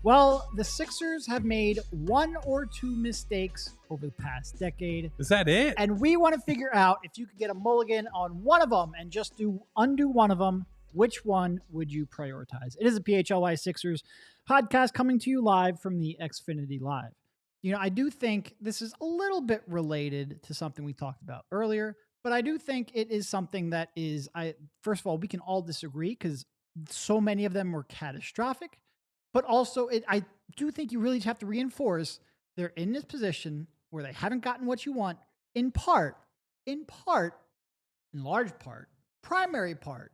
Well, the Sixers have made one or two mistakes over the past decade. Is that it? And we want to figure out if you could get a mulligan on one of them and just undo one of them, which one would you prioritize? It is a PHLY Sixers podcast coming to you live from the Xfinity Live. You know, I do think this is a little bit related to something we talked about earlier, but I do think it is something that is, first of all, we can all disagree because so many of them were catastrophic. But also, I do think you really just have to reinforce they're in this position where they haven't gotten what you want, in large part, primary part,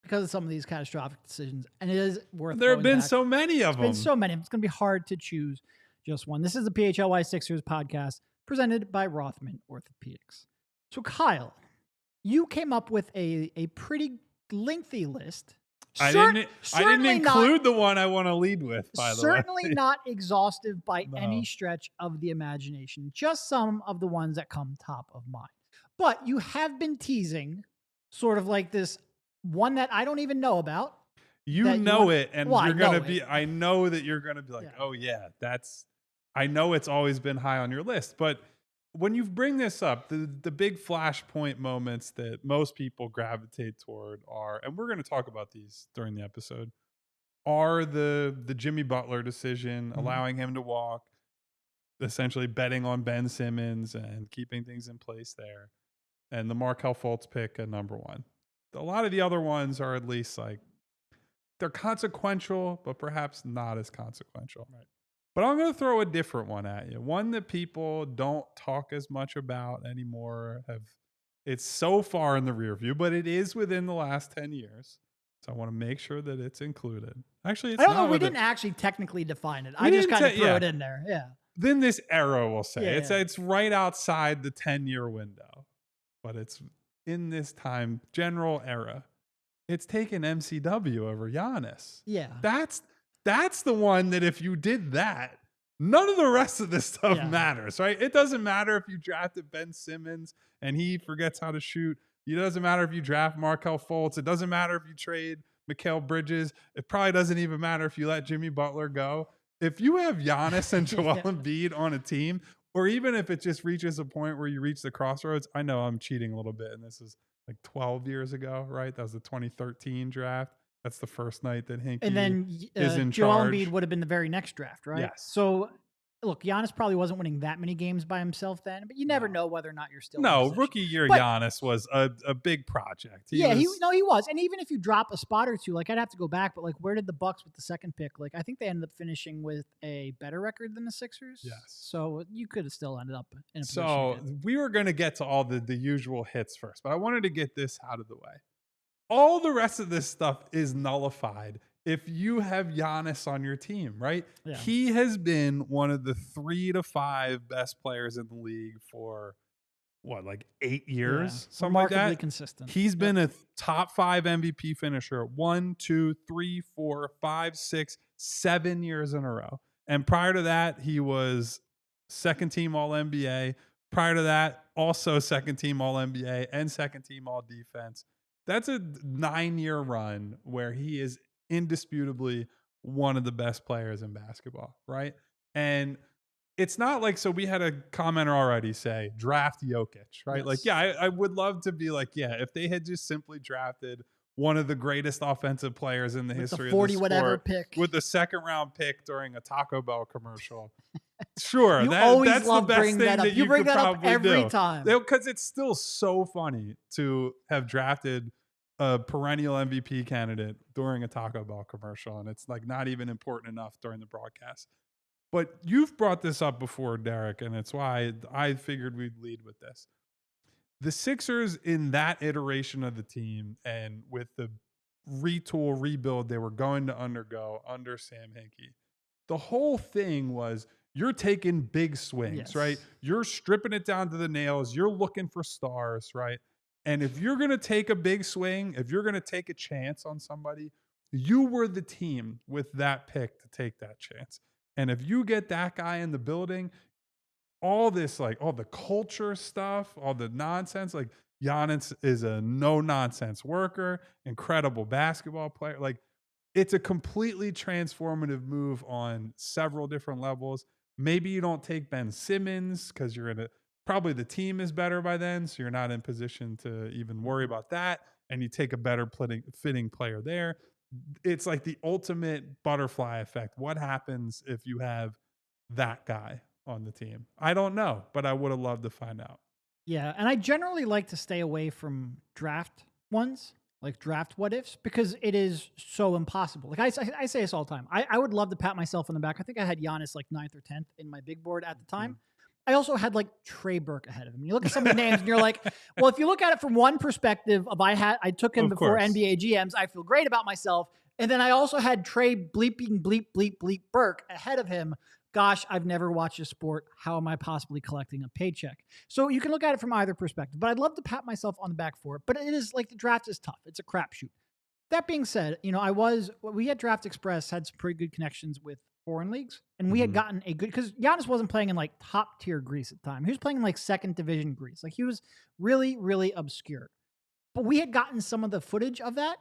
because of some of these catastrophic decisions. And it is worth There have been so many of them. It's been so many. It's going to be hard to choose just one. This is the PHLY Sixers podcast presented by Rothman Orthopedics. So, Kyle, you came up with a pretty lengthy list. I didn't include the one I want to lead with, by the way. Certainly not exhaustive by any stretch of the imagination. Just some of the ones that come top of mind. But you have been teasing sort of like this one that I don't even know about. You know it, and you're going to be, I know that you're going to be like, oh yeah, I know it's always been high on your list, but when you bring this up, the big flashpoint moments that most people gravitate toward are, and we're going to talk about these during the episode, are the Jimmy Butler decision, allowing him to walk, essentially betting on Ben Simmons and keeping things in place there, and the Markelle Fultz pick at number one. A lot of the other ones are at least like, they're consequential, but perhaps not as consequential. Right. But I'm going to throw a different one at you. One that people don't talk as much about anymore. It's so far in the rear view, but it is within the last 10 years. So I want to make sure that it's included. Actually, it's I don't know. We didn't actually technically define it. I just kind of threw it in there. Yeah. Then this era, we'll say. It's right outside the 10-year window. But it's in this time, general era. It's taken MCW over Giannis. Yeah. That's the one that if you did that, none of the rest of this stuff matters, right? It doesn't matter if you drafted Ben Simmons and he forgets how to shoot. It doesn't matter if you draft Markelle Fultz. It doesn't matter if you trade Mikal Bridges. It probably doesn't even matter if you let Jimmy Butler go. If you have Giannis and Joel Embiid on a team, or even if it just reaches a point where you reach the crossroads, I know I'm cheating a little bit, and this is like 12 years ago, right? That was the 2013 draft. That's the first night that Hinkie and then is in Joel charge. Embiid would have been the very next draft, right? Yes. So, look, Giannis probably wasn't winning that many games by himself then, but you never know whether or not you're still No, rookie year Giannis was a big project. He was. And even if you drop a spot or two, like I'd have to go back, but like where did the Bucks with the second pick? Like I think they ended up finishing with a better record than the Sixers. Yes. So you could have still ended up in a position. So we were going to get to all the usual hits first, but I wanted to get this out of the way. All the rest of this stuff is nullified if you have Giannis on your team, right? Yeah. He has been one of the 3 to 5 best players in the league for like 8 years, something like that. Remarkably consistent. He's been a top 5 MVP finisher 1, 2, 3, 4, 5, 6, 7 years in a row. And prior to that, he was second team All NBA. Prior to that, also second team All NBA and second team All Defense. That's a 9-year run where he is indisputably one of the best players in basketball, right? And it's not like, so we had a commenter already say, draft Jokic, right? Yes. Like, yeah, I would love to be like, yeah, if they had just simply drafted one of the greatest offensive players in the history of the sport, whatever pick with the second round pick during a Taco Bell commercial. Sure, that's the best thing that you bring could that up probably every do. time. Because it's still so funny to have drafted a perennial MVP candidate during a Taco Bell commercial, and it's like not even important enough during the broadcast. But you've brought this up before, Derek, and it's why I figured we'd lead with this. The Sixers in that iteration of the team and with the retool, rebuild they were going to undergo under Sam Hinkie, the whole thing was you're taking big swings, right? You're stripping it down to the nails. You're looking for stars, right? And if you're going to take a big swing, if you're going to take a chance on somebody, you were the team with that pick to take that chance. And if you get that guy in the building, all this, like all the culture stuff, all the nonsense, like Giannis is a no nonsense worker, incredible basketball player. Like it's a completely transformative move on several different levels. Maybe you don't take Ben Simmons because you're in a, probably the team is better by then. So you're not in position to even worry about that. And you take a better fitting player there. It's like the ultimate butterfly effect. What happens if you have that guy on the team? I don't know, but I would have loved to find out. Yeah, and I generally like to stay away from draft ones, like draft what ifs, because it is so impossible. Like I say this all the time. I would love to pat myself on the back. I think I had Giannis like 9th or 10th in my big board at the time. I also had like Trey Burke ahead of him. You look at some of the names and you're like, well, if you look at it from one perspective of I took him before NBA GMs, I feel great about myself. And then I also had Trey bleep Burke ahead of him. Gosh, I've never watched a sport. How am I possibly collecting a paycheck? So you can look at it from either perspective, but I'd love to pat myself on the back for it. But it is like the draft is tough. It's a crapshoot. That being said, you know, we at Draft Express had some pretty good connections with foreign leagues, and we had gotten a good, because Giannis wasn't playing in like top tier Greece at the time. He was playing in like second division Greece. Like he was really, really obscure. But we had gotten some of the footage of that.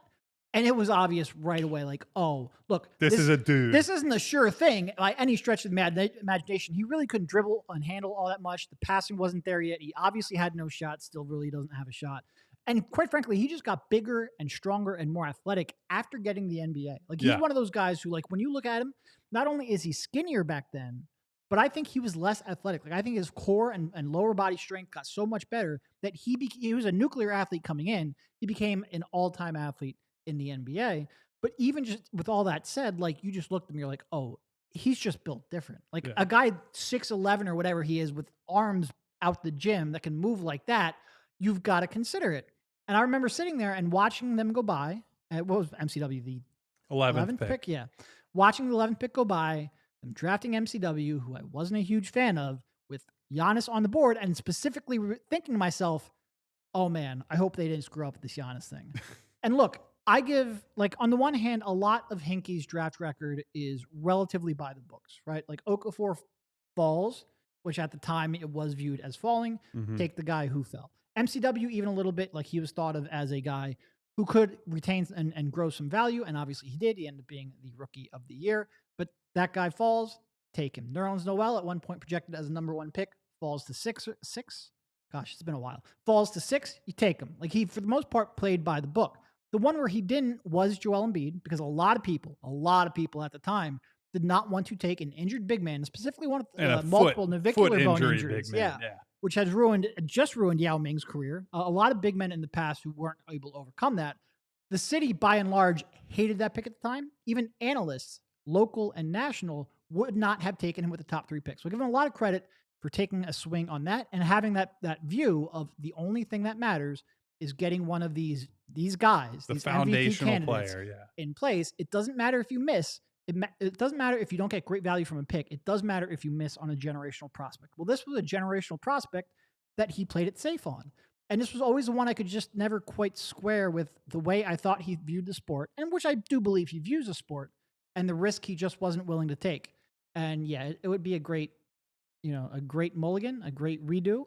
And it was obvious right away, like, oh, look. This is a dude. This isn't a sure thing by any stretch of the imagination. He really couldn't dribble and handle all that much. The passing wasn't there yet. He obviously had no shot, still really doesn't have a shot. And quite frankly, he just got bigger and stronger and more athletic after getting the NBA. Like, he's one of those guys who, like, when you look at him, not only is he skinnier back then, but I think he was less athletic. Like, I think his core and lower body strength got so much better that he was a nuclear athlete coming in. He became an all-time athlete in the NBA. But even just with all that said, like, you just looked at him, you're like, oh, he's just built different. Like a guy 6'11" or whatever he is with arms out the gym that can move like that, you've got to consider it. And I remember sitting there and watching them go by. What was MCW, the 11th pick? Yeah. Watching the 11th pick go by, them drafting MCW, who I wasn't a huge fan of, with Giannis on the board, and specifically thinking to myself, oh man, I hope they didn't screw up with this Giannis thing. And look, I give, like, on the one hand, a lot of Hinkie's draft record is relatively by the books, right? Like, Okafor falls, which at the time it was viewed as falling. Take the guy who fell. MCW, even a little bit, like, he was thought of as a guy who could retain and grow some value, and obviously he did. He ended up being the rookie of the year. But that guy falls, take him. Nerlens Noel, at one point projected as a #1 pick, falls to six. Gosh, it's been a while. Falls to 6, you take him. Like, he, for the most part, played by the book. The one where he didn't was Joel Embiid, because a lot of people at the time did not want to take an injured big man, specifically one of multiple navicular bone injuries, which has just ruined Yao Ming's career. A lot of big men in the past who weren't able to overcome that. The city, by and large, hated that pick at the time. Even analysts, local and national, would not have taken him with the top 3 picks. So give him a lot of credit for taking a swing on that and having that view of the only thing that matters is getting one of these guys, the these foundational MVP candidates player, in place. It doesn't matter if you miss. It doesn't matter if you don't get great value from a pick. It does matter if you miss on a generational prospect. Well, this was a generational prospect that he played it safe on. And this was always the one I could just never quite square with the way I thought he viewed the sport, and which I do believe he views a sport, and the risk he just wasn't willing to take. And yeah, it would be a great mulligan, a great redo.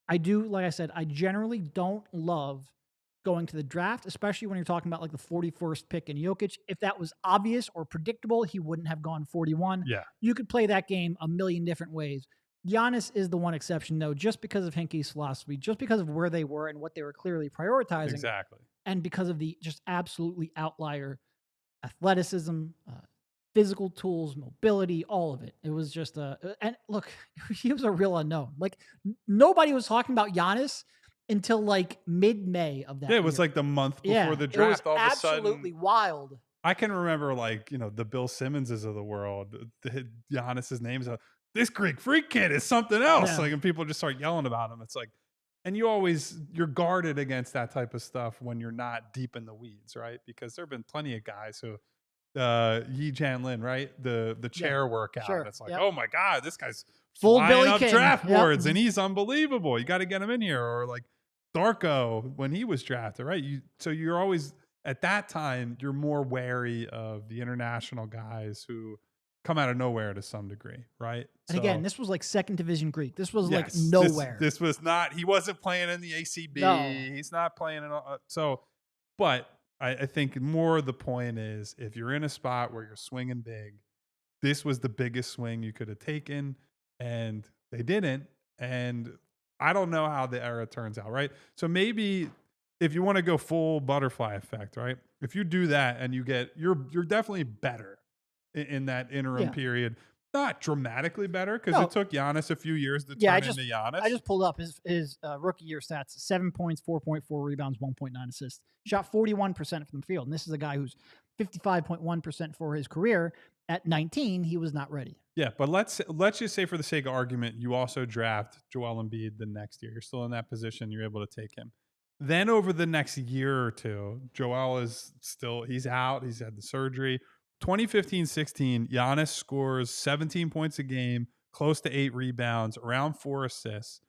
I do, like I said, I generally don't love going to the draft, especially when you're talking about like the 41st pick in Jokic. If that was obvious or predictable, he wouldn't have gone 41. Yeah. You could play that game a million different ways. Giannis is the one exception, though, just because of Hinkie's philosophy, just because of where they were and what they were clearly prioritizing. Exactly. And because of the just absolutely outlier athleticism, physical tools, mobility, all of it. It was just and look, he was a real unknown. Like, nobody was talking about Giannis until like mid-May of that year. It was like the month before the draft. It was absolutely wild. I can remember like, the Bill Simmonses of the world, Giannis's name's this Greek freak kid is something else. Yeah. Like, and people just start yelling about him. It's like, and you're guarded against that type of stuff when you're not deep in the weeds, right? Because there have been plenty of guys who, Yi Jan Lin, right? The chair workout. Sure. It's like, oh my God, this guy's full flying Billy up King. draft boards and he's unbelievable. You got to get him in here. Or like Darko when he was drafted, right? So you're always, at that time, you're more wary of the international guys who come out of nowhere to some degree, right? And again, this was like second division Greek. This was like nowhere. This was not, he wasn't playing in the ACB. No. He's not playing in, but I think more the point is, if you're in a spot where you're swinging big, this was the biggest swing you could have taken, and they didn't. And I don't know how the era turns out, right? So maybe if you want to go full butterfly effect, right? If you do that and you're definitely better in that interim period. Not dramatically better, because it took Giannis a few years to turn into Giannis. I just pulled up his rookie year stats: 7 points, 4.4 rebounds, 1.9 assists. Shot 41% from the field, and this is a guy who's 55.1% for his career. At 19, he was not ready. Yeah, but let's just say, for the sake of argument, you also draft Joel Embiid the next year. You're still in that position. You're able to take him. Then over the next year or two, Joel he's out. He's had the surgery. 2015-16, Giannis scores 17 points a game, close to 8 rebounds, around 4 assists.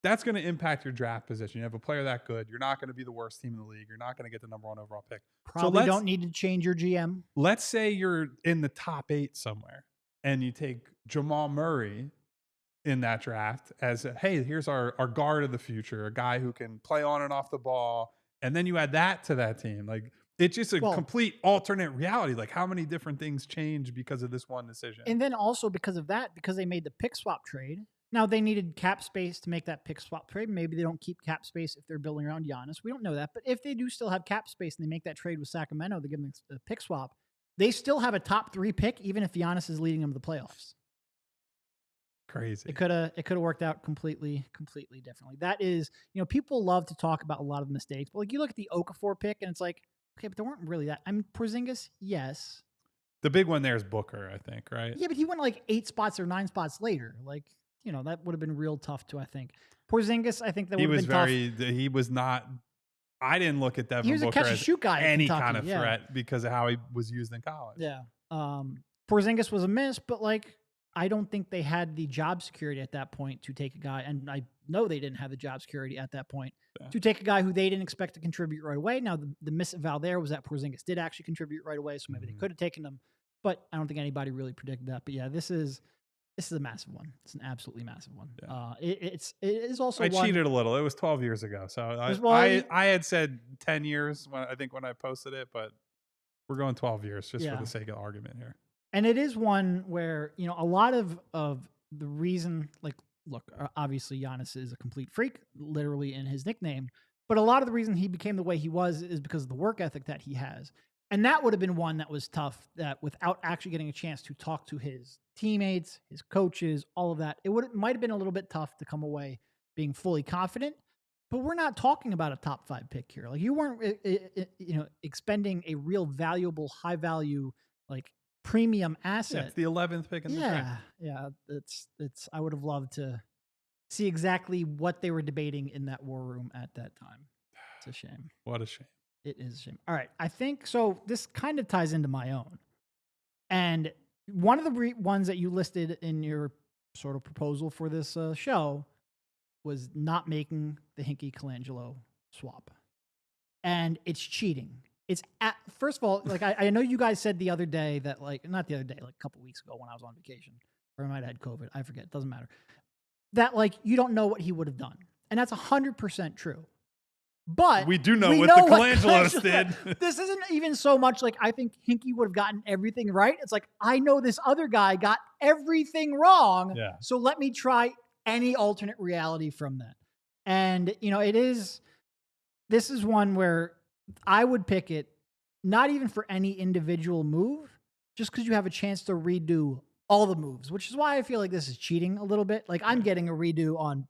That's going to impact your draft position. You have a player that good. You're not going to be the worst team in the league. You're not going to get the number 1 overall pick. Probably don't need to change your GM. Let's say you're in the top 8 somewhere and you take Jamal Murray in that draft as, hey, here's our guard of the future, a guy who can play on and off the ball. And then you add that to that team. Like, it's just a complete alternate reality. Like, how many different things change because of this one decision? And then also because of that, because they made the pick swap trade. Now, they needed cap space to make that pick swap trade. Maybe they don't keep cap space if they're building around Giannis. We don't know that. But if they do still have cap space and they make that trade with Sacramento, they give them the pick swap, they still have a top 3 pick, even if Giannis is leading them to the playoffs. Crazy. It could have worked out completely differently. That is, people love to talk about a lot of the mistakes. But like, you look at the Okafor pick and it's like, okay, but there weren't really that. I mean, Porzingis, yes. The big one there is Booker, I think, right? Yeah, but he went like 8 spots or 9 spots later. Like, that would have been real tough to, I think. Porzingis, I think that would have been tough. He was not, I didn't look at Devin Booker catch and shoot guy any kind of threat because of how he was used in college. Yeah. Porzingis was a miss, but like, I don't think they had the job security at that point to take a guy, and I know they didn't have the job security at that point to take a guy who they didn't expect to contribute right away. Now, the misval there was that Porzingis did actually contribute right away, so maybe they could have taken him, but I don't think anybody really predicted that. But yeah, this is a massive one. It's an absolutely massive one. Yeah. It is also. I cheated a little. It was 12 years ago, so I had said 10 years when I posted it, but we're going 12 years just for the sake of argument here. And it is one where, a lot of the reason, like, look, obviously Giannis is a complete freak, literally in his nickname, but a lot of the reason he became the way he was is because of the work ethic that he has. And that would have been one that was tough, that without actually getting a chance to talk to his teammates, his coaches, all of that, it might have been a little bit tough to come away being fully confident. But we're not talking about a top 5 pick here. Like, you weren't, expending a real valuable, high value, like, premium asset. Yeah, it's the 11th pick in the draft. Yeah. It's. I would have loved to see exactly what they were debating in that war room at that time. It's a shame. What a shame. It is a shame. All right, I think so. This kind of ties into my own, and one of the ones that you listed in your sort of proposal for this show was not making the Hinkie-Colangelo swap, and it's cheating. It's first of all, like, I know you guys said the other day that, like, not the other day, like a couple weeks ago when I was on vacation, or I might have had COVID. I forget. It doesn't matter. That, like, you don't know what he would have done. And that's 100% true. But we do know what the Colangelos did. This isn't even so much like I think Hinkie would have gotten everything right. It's like, I know this other guy got everything wrong. Yeah. So let me try any alternate reality from that. And, this is one where I would pick it, not even for any individual move, just because you have a chance to redo all the moves, which is why I feel like this is cheating a little bit. Like, I'm getting a redo on,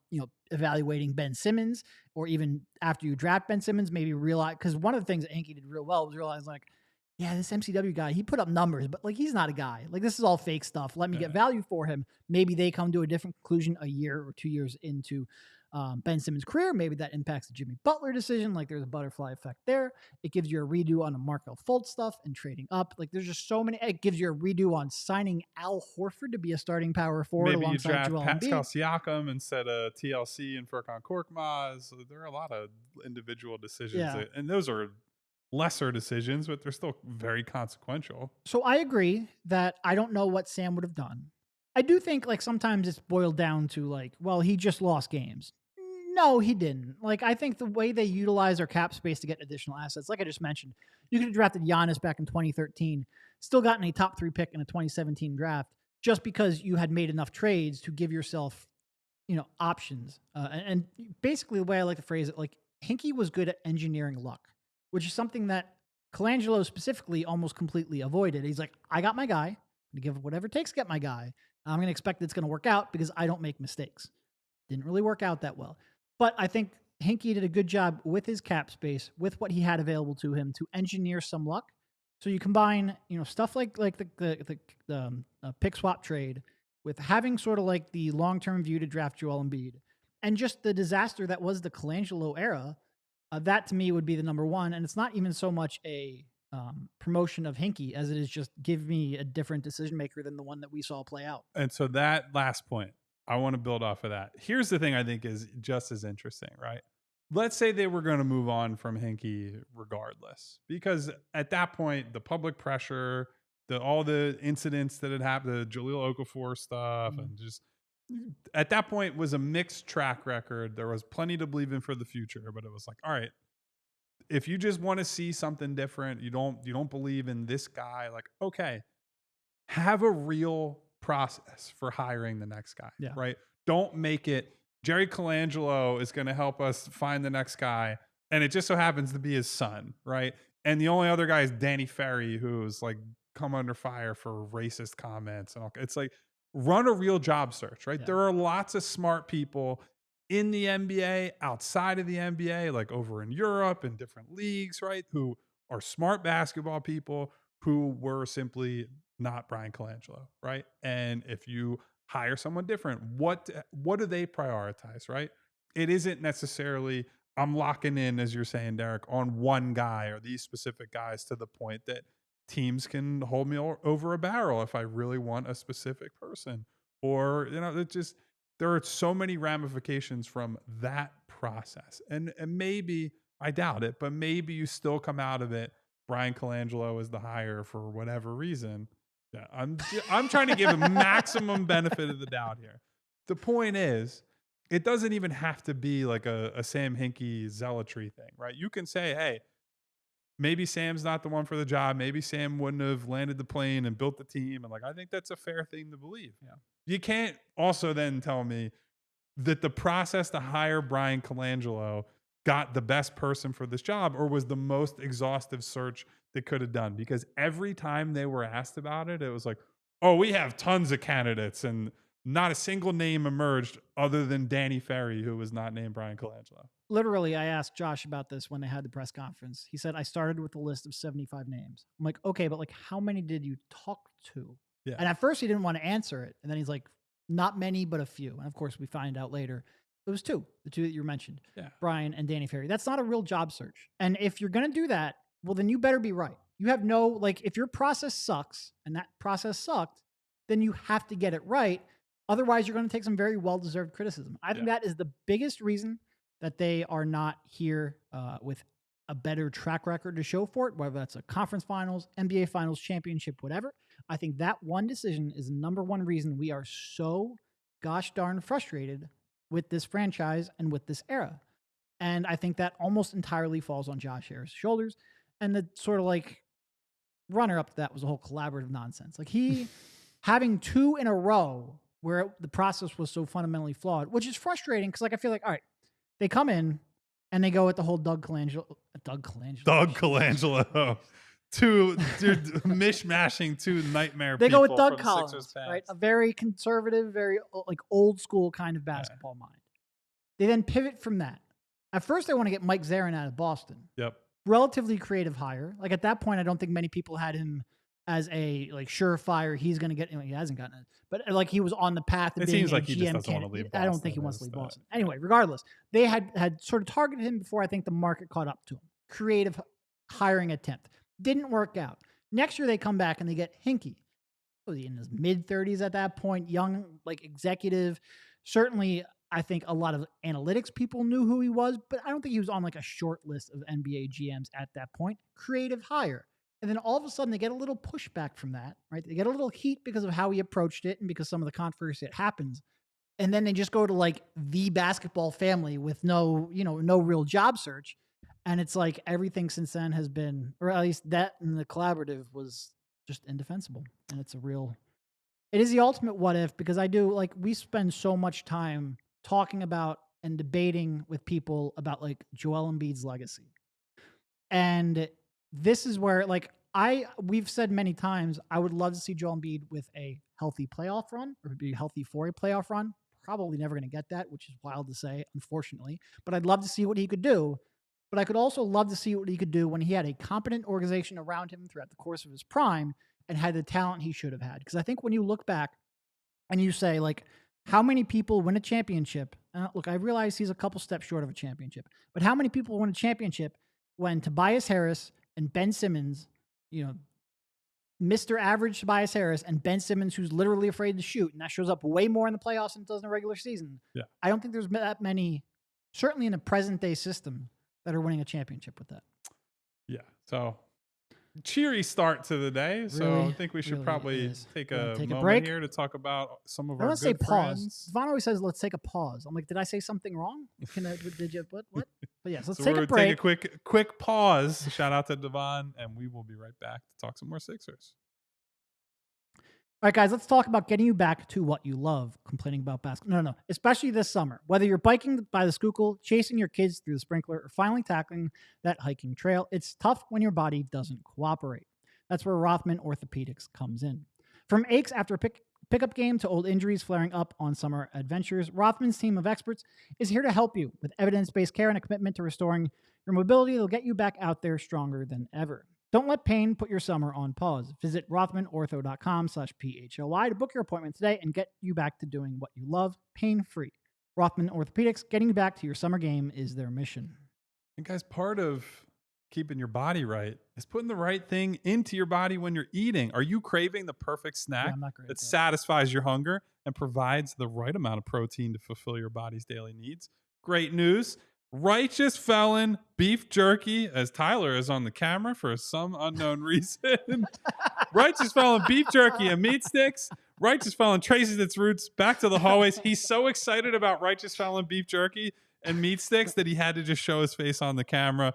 evaluating Ben Simmons, or even after you draft Ben Simmons, maybe realize, because one of the things that Hinkie did real well was realize, like, yeah, this MCW guy, he put up numbers, but like he's not a guy. Like this is all fake stuff. Let me get value for him. Maybe they come to a different conclusion a year or 2 years into Ben Simmons' career. Maybe that impacts the Jimmy Butler decision. Like there's a butterfly effect there. It gives you a redo on the Markelle Fultz stuff and trading up. Like there's just so many. It gives you a redo on signing Al Horford to be a starting power forward Maybe alongside you draft Joel Pascal Embiid. Siakam instead of TLC and Furkan Korkmaz. So there are a lot of individual decisions, and those are lesser decisions, but they're still very consequential. So I agree that I don't know what Sam would have done. I do think like sometimes it's boiled down to like, well, he just lost games. No, he didn't. Like, I think the way they utilize their cap space to get additional assets, like I just mentioned, you could have drafted Giannis back in 2013, still gotten a top 3 pick in a 2017 draft, just because you had made enough trades to give yourself, options. And basically the way I like to phrase it, like Hinkie was good at engineering luck, which is something that Colangelo specifically almost completely avoided. He's like, I got my guy. I'm going to give whatever it takes to get my guy. I'm going to expect it's going to work out because I don't make mistakes. Didn't really work out that well. But I think Hinkie did a good job with his cap space, with what he had available to him to engineer some luck. So you combine, stuff like the pick swap trade with having sort of like the long-term view to draft Joel Embiid and just the disaster that was the Colangelo era. That to me would be the number one. And it's not even so much a promotion of Hinkie as it is just give me a different decision maker than the one that we saw play out. And so that last point, I want to build off of that. Here's the thing I think is just as interesting, right? Let's say they were going to move on from Hinkie regardless, because at that point, the public pressure, all the incidents that had happened, the Jahlil Okafor stuff, and just at that point was a mixed track record. There was plenty to believe in for the future, but it was like, all right, if you just want to see something different, you don't believe in this guy, like, okay, have a real process for hiring the next guy, right? Don't make it Jerry Colangelo is going to help us find the next guy, and it just so happens to be his son, right? And the only other guy is Danny Ferry, who's like come under fire for racist comments and all. It's like, run a real job search, right? There are lots of smart people in the NBA, outside of the NBA, like over in Europe and different leagues, right? Who are smart basketball people who were simply not Brian Colangelo, right? And if you hire someone different, what do they prioritize, right? It isn't necessarily I'm locking in, as you're saying, Derek, on one guy or these specific guys to the point that teams can hold me over a barrel if I really want a specific person. Or, it just, there are so many ramifications from that process. And maybe, I doubt it, but maybe you still come out of it, Brian Colangelo is the hire for whatever reason. Yeah, I'm trying to give a maximum benefit of the doubt here. The point is, it doesn't even have to be like a Sam Hinkie zealotry thing, right? You can say, hey, maybe Sam's not the one for the job. Maybe Sam wouldn't have landed the plane and built the team. And like, I think that's a fair thing to believe. Yeah. You can't also then tell me that the process to hire Brian Colangelo got the best person for this job or was the most exhaustive search they could have done, because every time they were asked about it, it was like, oh, we have tons of candidates and not a single name emerged other than Danny Ferry, who was not named Brian Colangelo. Literally, I asked Josh about this when they had the press conference. He said, I started with a list of 75 names. I'm like, okay, but like, how many did you talk to? Yeah. And at first he didn't want to answer it. And then he's like, not many, but a few. And of course we find out later it was two, the two that you mentioned, Brian and Danny Ferry. That's not a real job search. And if you're going to do that, well, then you better be right. You have no, like, if your process sucks and that process sucked, then you have to get it right. Otherwise, you're going to take some very well-deserved criticism. I think that is the biggest reason that they are not here with a better track record to show for it, whether that's a conference finals, NBA finals, championship, whatever. I think that one decision is the number one reason we are so gosh darn frustrated with this franchise and with this era. And I think that almost entirely falls on Josh Harris' shoulders. And the sort of like runner-up to that was a whole collaborative nonsense. Like he having two in a row where the process was so fundamentally flawed, which is frustrating because like I feel like, all right, they come in and they go with the whole Doug Colangelo. Two mishmashing two nightmare they people. They go with Doug Collins, right? A very conservative, very like old school kind of basketball mind. They then pivot from that. At first, they want to get Mike Zarin out of Boston. Yep. relatively creative hire. Like at that point, I don't think many people had him as a like surefire. He's going to get. He hasn't gotten it, but like he was on the path of It being seems a like he just GM doesn't want to candidate. leave Boston. I don't think he wants to leave Boston. Anyway, regardless, they had sort of targeted him before I think the market caught up to him. Creative hiring attempt didn't work out. Next year they come back and they get Hinkie. Was he in his mid-30s at that point? Young, like executive. Certainly, I think a lot of analytics people knew who he was, but I don't think he was on like a short list of NBA GMs at that point. Creative hire. And then all of a sudden they get a little pushback from that, right? They get a little heat because of how he approached it and because some of the controversy that happens. And then they just go to like the basketball family with no real job search. And it's like everything since then has been, or at least that and the collaborative was just indefensible. And it is the ultimate what if, because we spend so much time talking about and debating with people about like Joel Embiid's legacy. And this is where we've said many times, I would love to see Joel Embiid with a healthy playoff run or be healthy for a playoff run. Probably never going to get that, which is wild to say, unfortunately, but I'd love to see what he could do. But I could also love to see what he could do when he had a competent organization around him throughout the course of his prime and had the talent he should have had. Because I think when you look back and you say, like, how many people win a championship? Look, I realize he's a couple steps short of a championship, but how many people win a championship when Tobias Harris and Ben Simmons, Mr. Average Tobias Harris and Ben Simmons, who's literally afraid to shoot, and that shows up way more in the playoffs than it does in the regular season. Yeah. I don't think there's that many, certainly in the present day system, that are winning a championship with that. Yeah. So cheery start to the day. So I think we should probably take a moment break here to talk about some of our our good friends. Pause. Vaughn always says, let's take a pause. I'm like, did I say something wrong? Did you, what? But yes, let's take a break. Take a quick pause. Shout out to Devon, and we will be right back to talk some more Sixers. All right, guys, let's talk about getting you back to what you love, complaining about basketball. No. Especially this summer. Whether you're biking by the Schuylkill, chasing your kids through the sprinkler, or finally tackling that hiking trail, it's tough when your body doesn't cooperate. That's where Rothman Orthopedics comes in. From aches after a pickup game to old injuries flaring up on summer adventures, Rothman's team of experts is here to help you with evidence-based care and a commitment to restoring your mobility. They'll get you back out there stronger than ever. Don't let pain put your summer on pause. Visit rothmanortho.com/PHLY to book your appointment today and get you back to doing what you love, pain-free. Rothman Orthopedics, getting you back to your summer game is their mission. And guys, part of keeping your body right is putting the right thing into your body when you're eating. Are you craving the perfect snack that satisfies your hunger and provides the right amount of protein to fulfill your body's daily needs? Great news. Righteous Felon beef jerky, as Tyler is on the camera for some unknown reason. Righteous Felon beef jerky and meat sticks. Righteous Felon traces its roots back to the hallways. He's so excited about Righteous Felon beef jerky and meat sticks that he had to just show his face on the camera.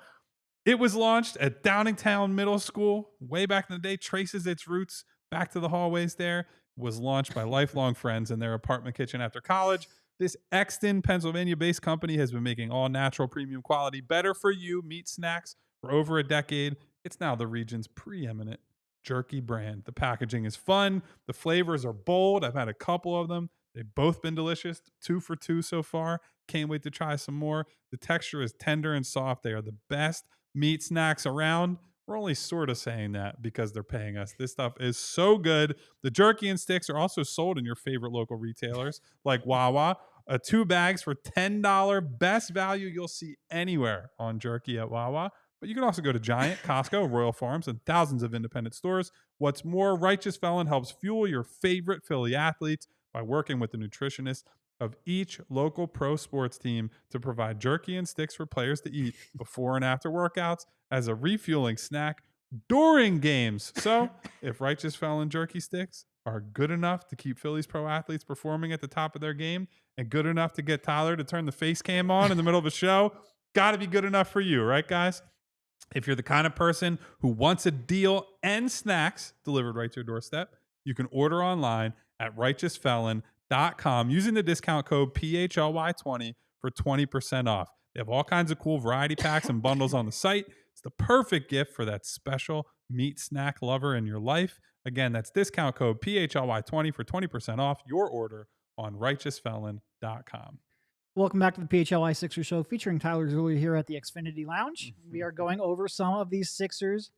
It was launched at Downingtown Middle School way back in the day, traces its roots back to the hallways there, was launched by lifelong friends in their apartment kitchen after college. This Exton, Pennsylvania-based company has been making all-natural premium quality, better-for-you meat snacks for over a decade. It's now the region's preeminent jerky brand. The packaging is fun. The flavors are bold. I've had a couple of them. They've both been delicious. 2 for 2 so far. Can't wait to try some more. The texture is tender and soft. They are the best meat snacks around. We're only sort of saying that because they're paying us. This stuff is so good. The jerky and sticks are also sold in your favorite local retailers like Wawa. 2 bags for $10. Best value you'll see anywhere on jerky at Wawa. But you can also go to Giant, Costco, Royal Farms, and thousands of independent stores. What's more, Righteous Felon helps fuel your favorite Philly athletes by working with the nutritionist of each local pro sports team to provide jerky and sticks for players to eat before and after workouts as a refueling snack during games. So if Righteous Felon jerky sticks are good enough to keep Philly's pro athletes performing at the top of their game and good enough to get Tyler to turn the face cam on in the middle of a show, got to be good enough for you, right, guys? If you're the kind of person who wants a deal and snacks delivered right to your doorstep, you can order online at righteousfelon.com using the discount code PHLY20 for 20% off. They have all kinds of cool variety packs and bundles on the site. It's the perfect gift for that special meat snack lover in your life. Again, that's discount code PHLY20 for 20% off your order on righteousfelon.com. Welcome back to the PHLY Sixers show featuring Tyler Zulia here at the Xfinity Lounge. We are going over some of these Sixers'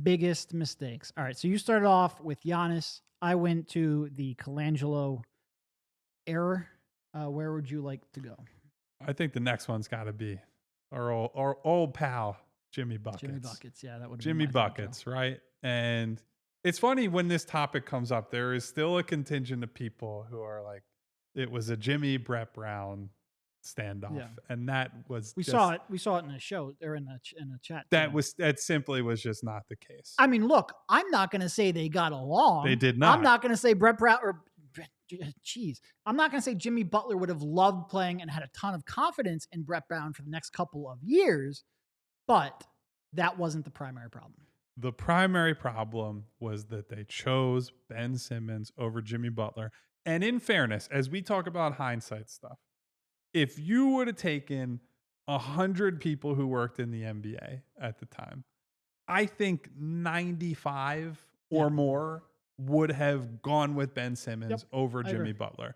biggest mistakes. All right, so you started off with Giannis. I went to the Colangelo error. Where would you like to go? I think the next one's got to be our old pal, Jimmy Buckets. Jimmy Buckets, yeah, that would have Jimmy Buckets, right? And it's funny when this topic comes up, there is still a contingent of people who are like, it was a Jimmy Brett Brown standoff, and that was we saw it in the show or in the chat. That simply was just not the case. I mean, look, I'm not going to say they got along. They did not. I'm not going to say Brett Brown or I'm not going to say Jimmy Butler would have loved playing and had a ton of confidence in Brett Brown for the next couple of years, but that wasn't the primary problem. The primary problem was that they chose Ben Simmons over Jimmy Butler. And in fairness, as we talk about hindsight stuff, if you would have taken 100 people who worked in the NBA at the time, I think 95 or more would have gone with Ben Simmons over Jimmy Butler.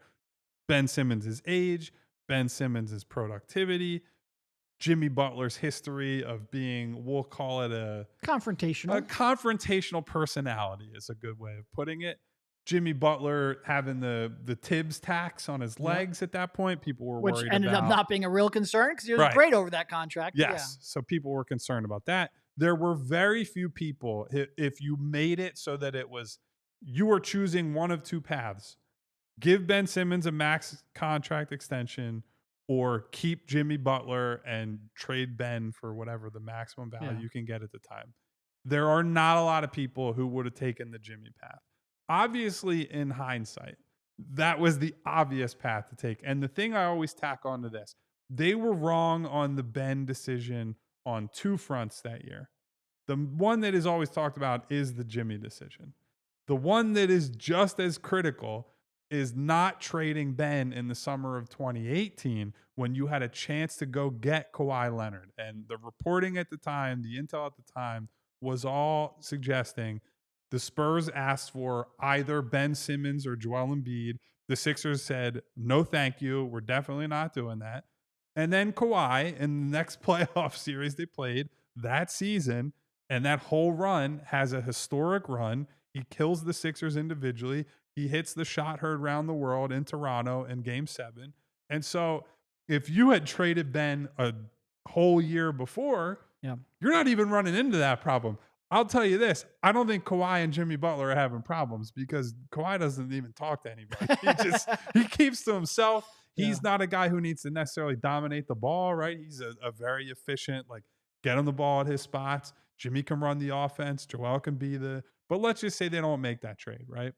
Ben Simmons' age, Ben Simmons' productivity, Jimmy Butler's history of being, we'll call it a confrontational personality is a good way of putting it. Jimmy Butler having the Tibbs tax on his legs at that point. People were worried about. Which ended up not being a real concern because he was great over that contract. Yes. Yeah. So people were concerned about that. There were very few people, if you made it so that it was, you were choosing one of two paths. Give Ben Simmons a max contract extension or keep Jimmy Butler and trade Ben for whatever the maximum value you can get at the time. There are not a lot of people who would have taken the Jimmy path. Obviously, in hindsight, that was the obvious path to take. And the thing I always tack onto this, they were wrong on the Ben decision on two fronts that year. The one that is always talked about is the Jimmy decision. The one that is just as critical is not trading Ben in the summer of 2018 when you had a chance to go get Kawhi Leonard. And the reporting at the time, the intel at the time, was all suggesting the Spurs asked for either Ben Simmons or Joel Embiid. The Sixers said, no, thank you. We're definitely not doing that. And then Kawhi, in the next playoff series they played that season, and that whole run has a historic run. He kills the Sixers individually. He hits the shot heard around the world in Toronto in Game 7. And so if you had traded Ben a whole year before, you're not even running into that problem. I'll tell you this. I don't think Kawhi and Jimmy Butler are having problems because Kawhi doesn't even talk to anybody. He keeps to himself. He's not a guy who needs to necessarily dominate the ball, right? He's a very efficient, get him the ball at his spots. Jimmy can run the offense. Joel can be but let's just say they don't make that trade, right?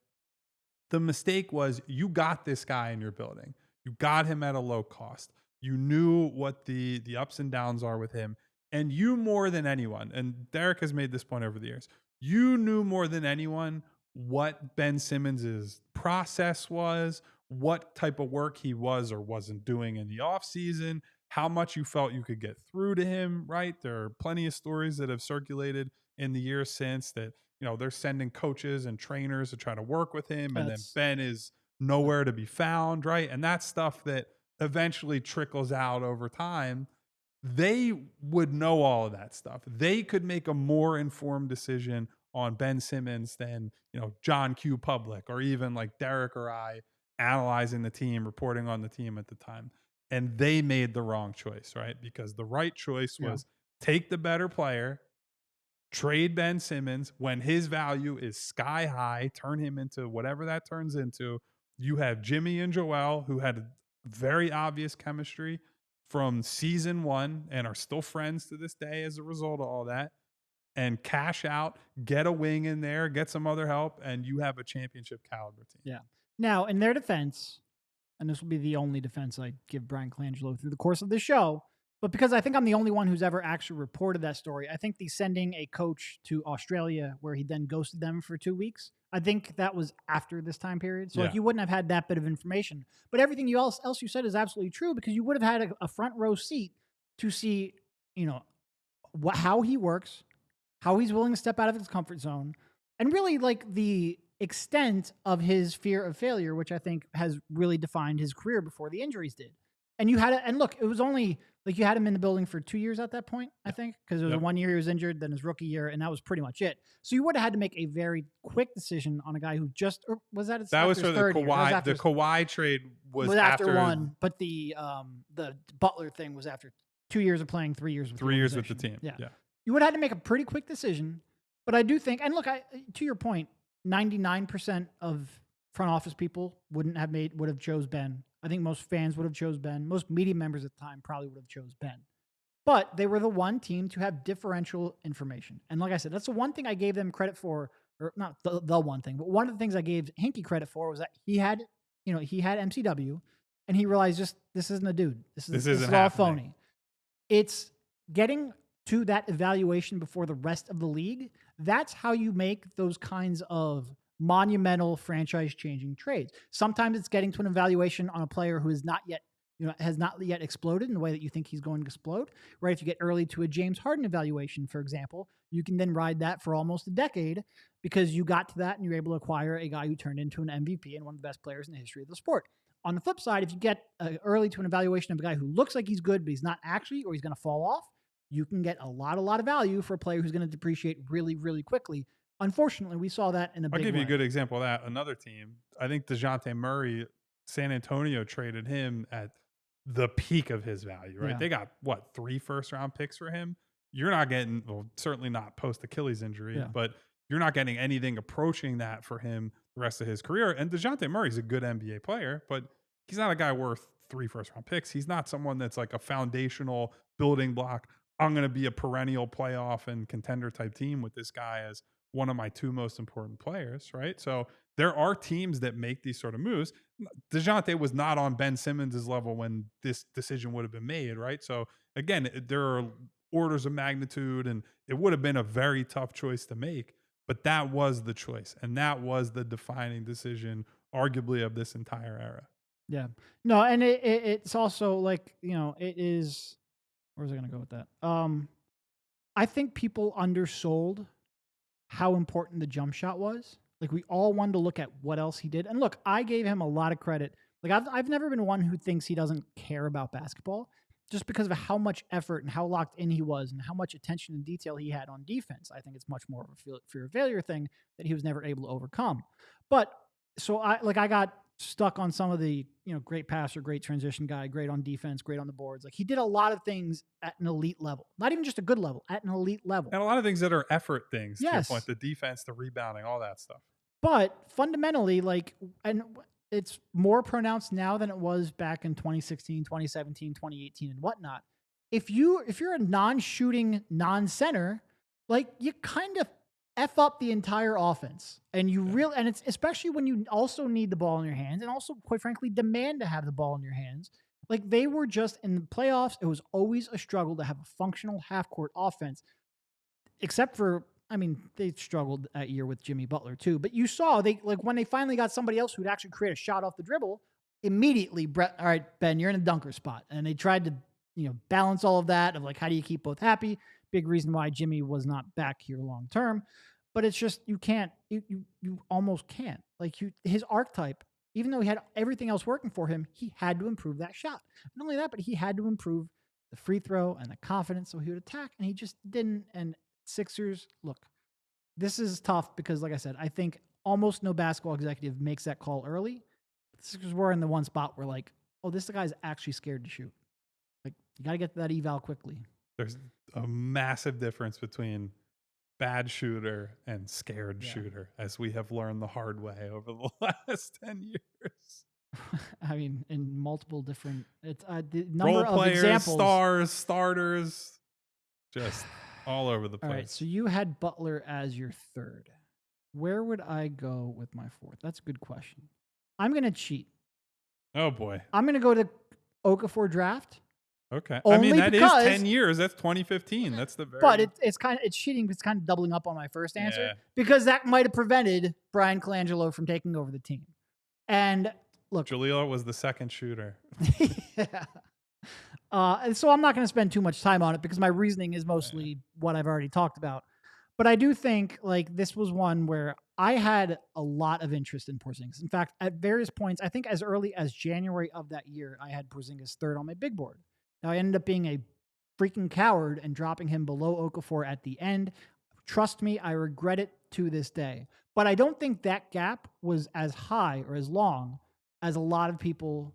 The mistake was you got this guy in your building. You got him at a low cost. You knew what the ups and downs are with him. And you more than anyone, and Derek has made this point over the years, you knew more than anyone what Ben Simmons' process was, what type of work he was or wasn't doing in the offseason, how much you felt you could get through to him, right? There are plenty of stories that have circulated in the years since that, they're sending coaches and trainers to try to work with him, and then Ben is nowhere to be found, right? And that's stuff that eventually trickles out over time. They would know all of that stuff. They could make a more informed decision on Ben Simmons than, John Q. Public or even like Derek or I analyzing the team, reporting on the team at the time. And they made the wrong choice, right? Because the right choice was take the better player, trade Ben Simmons when his value is sky high, turn him into whatever that turns into. You have Jimmy and Joel who had very obvious chemistry from season one and are still friends to this day as a result of all that, and cash out, get a wing in there, get some other help, and you have a championship caliber team. Yeah. Now, in their defense, and this will be the only defense I give Brian Colangelo through the course of the show, but because I think I'm the only one who's ever actually reported that story, I think the sending a coach to Australia where he then ghosted them for 2 weeks, I think that was after this time period. So you wouldn't have had that bit of information. But everything else you said is absolutely true because you would have had a front row seat to see, how he works, how he's willing to step out of his comfort zone, and really the extent of his fear of failure, which I think has really defined his career before the injuries did. And you had it, and look, it was only like you had him in the building for 2 years at that point, I think, because it was 1 year he was injured, then his rookie year, and that was pretty much it. So you would have had to make a very quick decision on a guy who just, or was that his, that was for the Kawhi. The Kawhi trade was after one, but the Butler thing was after 2 years of playing, 3 years with 3 years with the team. Yeah. You would have had to make a pretty quick decision, but I do think, and look, to your point, 99% of front office people would have chose Ben. I think most fans would have chose Ben. Most media members at the time probably would have chose Ben. But they were the one team to have differential information. And like I said, that's the one thing I gave them credit for, or not the one thing, but one of the things I gave Hinkie credit for was that he had MCW, and he realized just this isn't a dude. This is all phony. It's getting to that evaluation before the rest of the league. That's how you make those kinds of monumental franchise-changing trades. Sometimes it's getting to an evaluation on a player who is not yet, has not yet exploded in the way that you think he's going to explode. Right? If you get early to a James Harden evaluation, for example, you can then ride that for almost a decade because you got to that and you're able to acquire a guy who turned into an MVP and one of the best players in the history of the sport. On the flip side, if you get early to an evaluation of a guy who looks like he's good, but he's not actually, or he's going to fall off, you can get a lot of value for a player who's going to depreciate really, really quickly. Unfortunately, we saw that in a big way. I'll give you a good example of that. Another team, I think DeJounte Murray, San Antonio traded him at the peak of his value, right? Yeah. They got, 3 first-round picks for him? You're not getting, certainly not post-Achilles injury, but you're not getting anything approaching that for him the rest of his career. And DeJounte Murray's a good NBA player, but he's not a guy worth 3 first-round picks. He's not someone that's like a foundational building block. I'm going to be a perennial playoff and contender type team with this guy as one of my 2 most important players, right? So there are teams that make these sort of moves. DeJounte was not on Ben Simmons' level when this decision would have been made, right? So again, there are orders of magnitude, and it would have been a very tough choice to make, but that was the choice, and that was the defining decision, arguably, of this entire era. Yeah. No, and it's also like, it is, where's I going to go with that? I think people undersold how important the jump shot was. Like, we all wanted to look at what else he did. And look, I gave him a lot of credit. Like, I've never been one who thinks he doesn't care about basketball, just because of how much effort and how locked in he was and how much attention and detail he had on defense. I think it's much more of a fear of failure thing that he was never able to overcome. But so I got stuck on some of the, great passer, great transition guy, great on defense, great on the boards. Like, he did a lot of things at an elite level, not even just a good level, at an elite level. And a lot of things that are effort things, to your point, the defense, the rebounding, all that stuff. But fundamentally, and it's more pronounced now than it was back in 2016, 2017, 2018 and whatnot. If you're a non-shooting, non-center, you kind of F up the entire offense. And and it's especially when you also need the ball in your hands and also, quite frankly, demand to have the ball in your hands. Like, they were just in the playoffs. It was always a struggle to have a functional half-court offense, except for, they struggled that year with Jimmy Butler too. But you saw when they finally got somebody else who'd actually create a shot off the dribble, immediately, all right, Ben, you're in a dunker spot. And they tried to, balance all of that of how do you keep both happy? Big reason why Jimmy was not back here long term. But it's just, you can't, you almost can't. His archetype, even though he had everything else working for him, he had to improve that shot. Not only that, but he had to improve the free throw and the confidence so he would attack, and he just didn't. And Sixers, look, this is tough because, like I said, I think almost no basketball executive makes that call early. The Sixers were in the one spot where this guy's actually scared to shoot. You got to get to that eval quickly. There's a massive difference between bad shooter and scared shooter, as we have learned the hard way over the last 10 years. In multiple different, it's the number role players, of examples. Stars, starters, just all over the place. All right, so you had Butler as your 3rd. Where would I go with my 4th? That's a good question. I'm going to cheat. Oh, boy. I'm going to go to Okafor draft. Okay. Only that is 10 years. That's 2015. That's the very... But it's cheating. It's kind of doubling up on my first answer because that might have prevented Brian Colangelo from taking over the team. And look, Jahlil was the second shooter. And so I'm not going to spend too much time on it because my reasoning is mostly what I've already talked about. But I do think like this was one where I had a lot of interest in Porzingis. In fact, at various points, I think as early as January of that year, I had Porzingis third on my big board. Now I ended up being a freaking coward and dropping him below Okafor at the end. Trust me, I regret it to this day. But I don't think that gap was as high or as long as a lot of people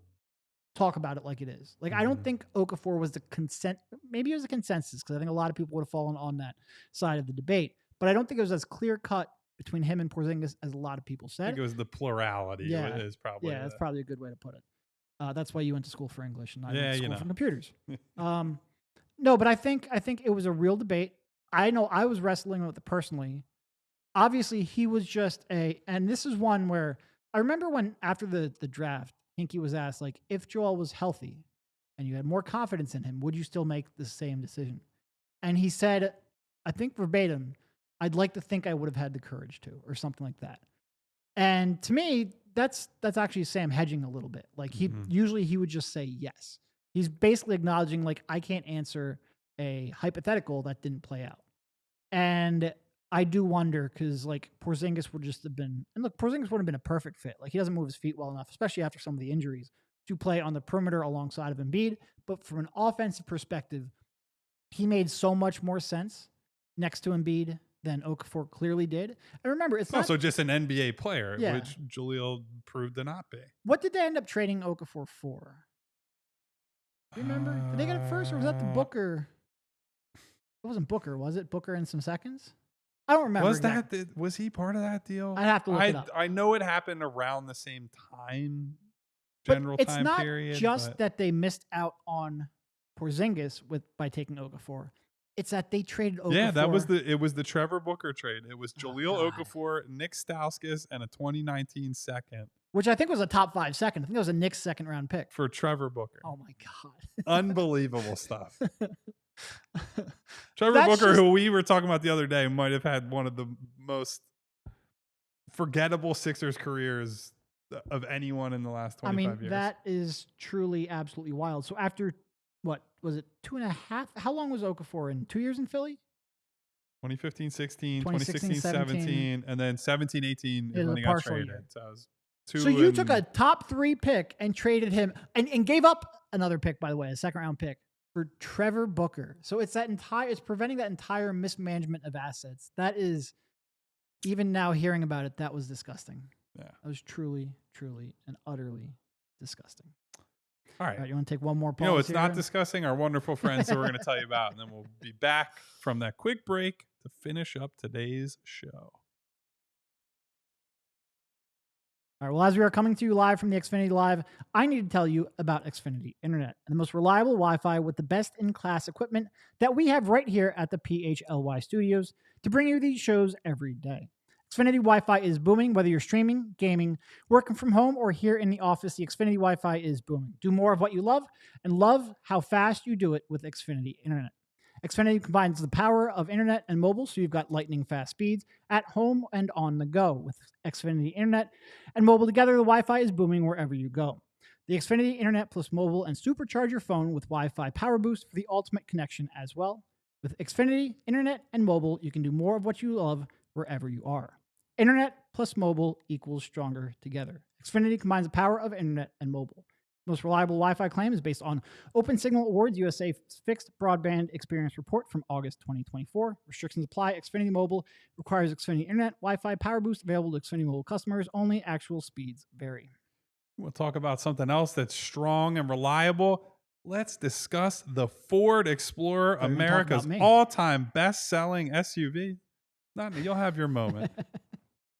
talk about it like it is. Like, I don't think Okafor was the consent. Maybe it was a consensus because I think a lot of people would have fallen on that side of the debate. But I don't think it was as clear cut between him and Porzingis as a lot of people said. I think it was the plurality. Yeah, is probably that's probably a good way to put it. That's why you went to school for English and I went to school for computers. No, but I think it was a real debate. I know I was wrestling with it personally. Obviously, he was just and this is one where I remember when after the draft, Hinkie was asked, like, if Joel was healthy and you had more confidence in him, would you still make the same decision? And he said, I think verbatim, I'd like to think I would have had the courage to, or something like that. And to me, that's actually Sam hedging a little bit. Like usually he would just say yes. He's basically acknowledging like, I can't answer a hypothetical that didn't play out. And I do wonder because like Porzingis would just have been, and look, Porzingis would have been a perfect fit. Like he doesn't move his feet well enough, especially after some of the injuries, to play on the perimeter alongside of Embiid. But from an offensive perspective, he made so much more sense next to Embiid than Okafor clearly did. And remember, it's also just an NBA player, which Jahlil proved to not be. What did they end up trading Okafor for? Do you remember? Did they get it first, or was that the Booker? It wasn't Booker, was it? Booker in some seconds? I don't remember. Was he part of that deal? I'd have to look it up. I know it happened around the same time, general but time period. It's not just that they missed out on Porzingis by taking Okafor. It's that they traded Okafor. Yeah, it was the Trevor Booker trade. It was Jahlil Okafor, Nick Stauskas, and a 2019 second. Which I think was a top 5 second. I think it was a Knicks second round pick. For Trevor Booker. Oh my God. Unbelievable stuff. Trevor Booker, who we were talking about the other day, might have had one of the most forgettable Sixers careers of anyone in the last 25 years. That is truly absolutely wild. So after, what was it, 2.5? How long was Okafor in? 2 years in Philly? 2015, 16, 2016, 17, and then 17, 18 is when he got traded. So you took a top 3 pick and traded him and gave up another pick, by the way, a second round pick for Trevor Booker. So it's preventing that entire mismanagement of assets. That is, even now hearing about it, that was disgusting. Yeah. That was truly, truly and utterly disgusting. All right. You want to take one more pause? It's not discussing our wonderful friends who we're going to tell you about, and then we'll be back from that quick break to finish up today's show. All right, well, as we are coming to you live from the Xfinity Live, I need to tell you about Xfinity Internet, the most reliable Wi-Fi with the best-in-class equipment that we have right here at the PHLY studios to bring you these shows every day. Xfinity Wi-Fi is booming, whether you're streaming, gaming, working from home, or here in the office, the Xfinity Wi-Fi is booming. Do more of what you love and love how fast you do it with Xfinity Internet. Xfinity combines the power of internet and mobile, so you've got lightning fast speeds at home and on the go. With Xfinity Internet and mobile together, the Wi-Fi is booming wherever you go. The Xfinity Internet plus mobile and supercharge your phone with Wi-Fi Power Boost for the ultimate connection as well. With Xfinity Internet and mobile, you can do more of what you love wherever you are. Internet plus mobile equals stronger together. Xfinity combines the power of internet and mobile. Most reliable Wi-Fi claim is based on Open Signal Awards USA Fixed Broadband Experience Report from August 2024. Restrictions apply. Xfinity Mobile requires Xfinity Internet. Wi-Fi Power Boost available to Xfinity Mobile customers. Only actual speeds vary. We'll talk about something else that's strong and reliable. Let's discuss the Ford Explorer, America's all-time best-selling SUV. Not me. You'll have your moment.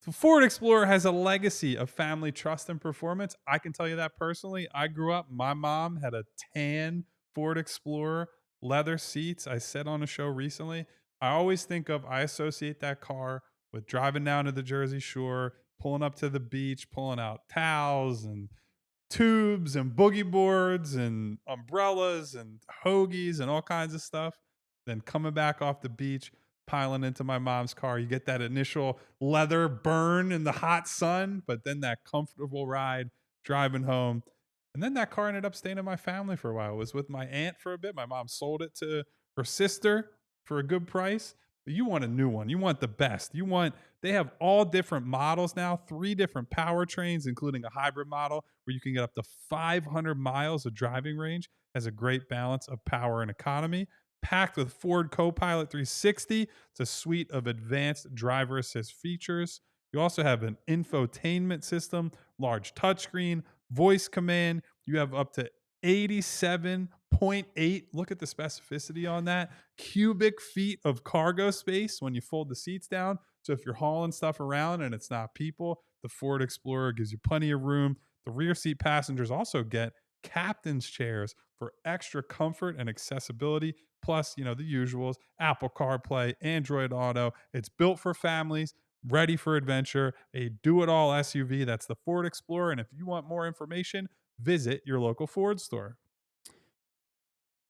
So Ford Explorer has a legacy of family trust and performance. I can tell you that personally. I grew up, my mom had a tan Ford Explorer, leather seats. I said on a show recently, I associate that car with driving down to the Jersey Shore, pulling up to the beach, pulling out towels and tubes and boogie boards and umbrellas and hoagies and all kinds of stuff. Then coming back off the beach, piling into my mom's car. You get that initial leather burn in the hot sun, but then that comfortable ride driving home. And then that car ended up staying in my family for a while. It was with my aunt for a bit. My mom sold it to her sister for a good price. You want a new one. You want the best. They have all different models now, 3 different powertrains, including a hybrid model where you can get up to 500 miles of driving range. Has a great balance of power and economy. Packed with Ford Copilot 360. It's a suite of advanced driver assist features. You also have an infotainment system, large touchscreen, voice command. You have up to 87.8, look at the specificity on that, cubic feet of cargo space when you fold the seats down. So if you're hauling stuff around and it's not people, the Ford Explorer gives you plenty of room. The rear seat passengers also get captain's chairs for extra comfort and accessibility. Plus, the usuals, Apple CarPlay, Android Auto. It's built for families, ready for adventure, a do-it-all SUV. That's the Ford Explorer. And if you want more information, visit your local Ford store.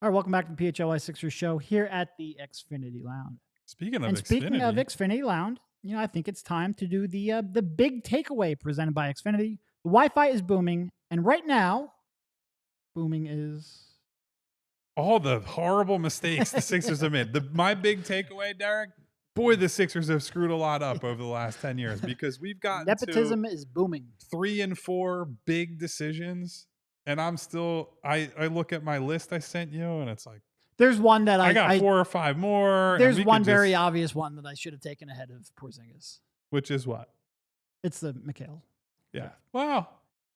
All right, welcome back to the PHLY Sixers show here at the Xfinity Lounge. Speaking of Xfinity Lounge, I think it's time to do the big takeaway presented by Xfinity. The Wi-Fi is booming, and right now, booming is all the horrible mistakes the Sixers have made. My big takeaway, Derek, boy, the Sixers have screwed a lot up over the last 10 years because we've gotten nepotism is booming. 3 and 4 big decisions, and I'm still I look at my list I sent you, and it's like there's one that I got 4 or 5 more. There's one very obvious one that I should have taken ahead of Porzingis. Which is what? It's the Mikal. Yeah. Wow.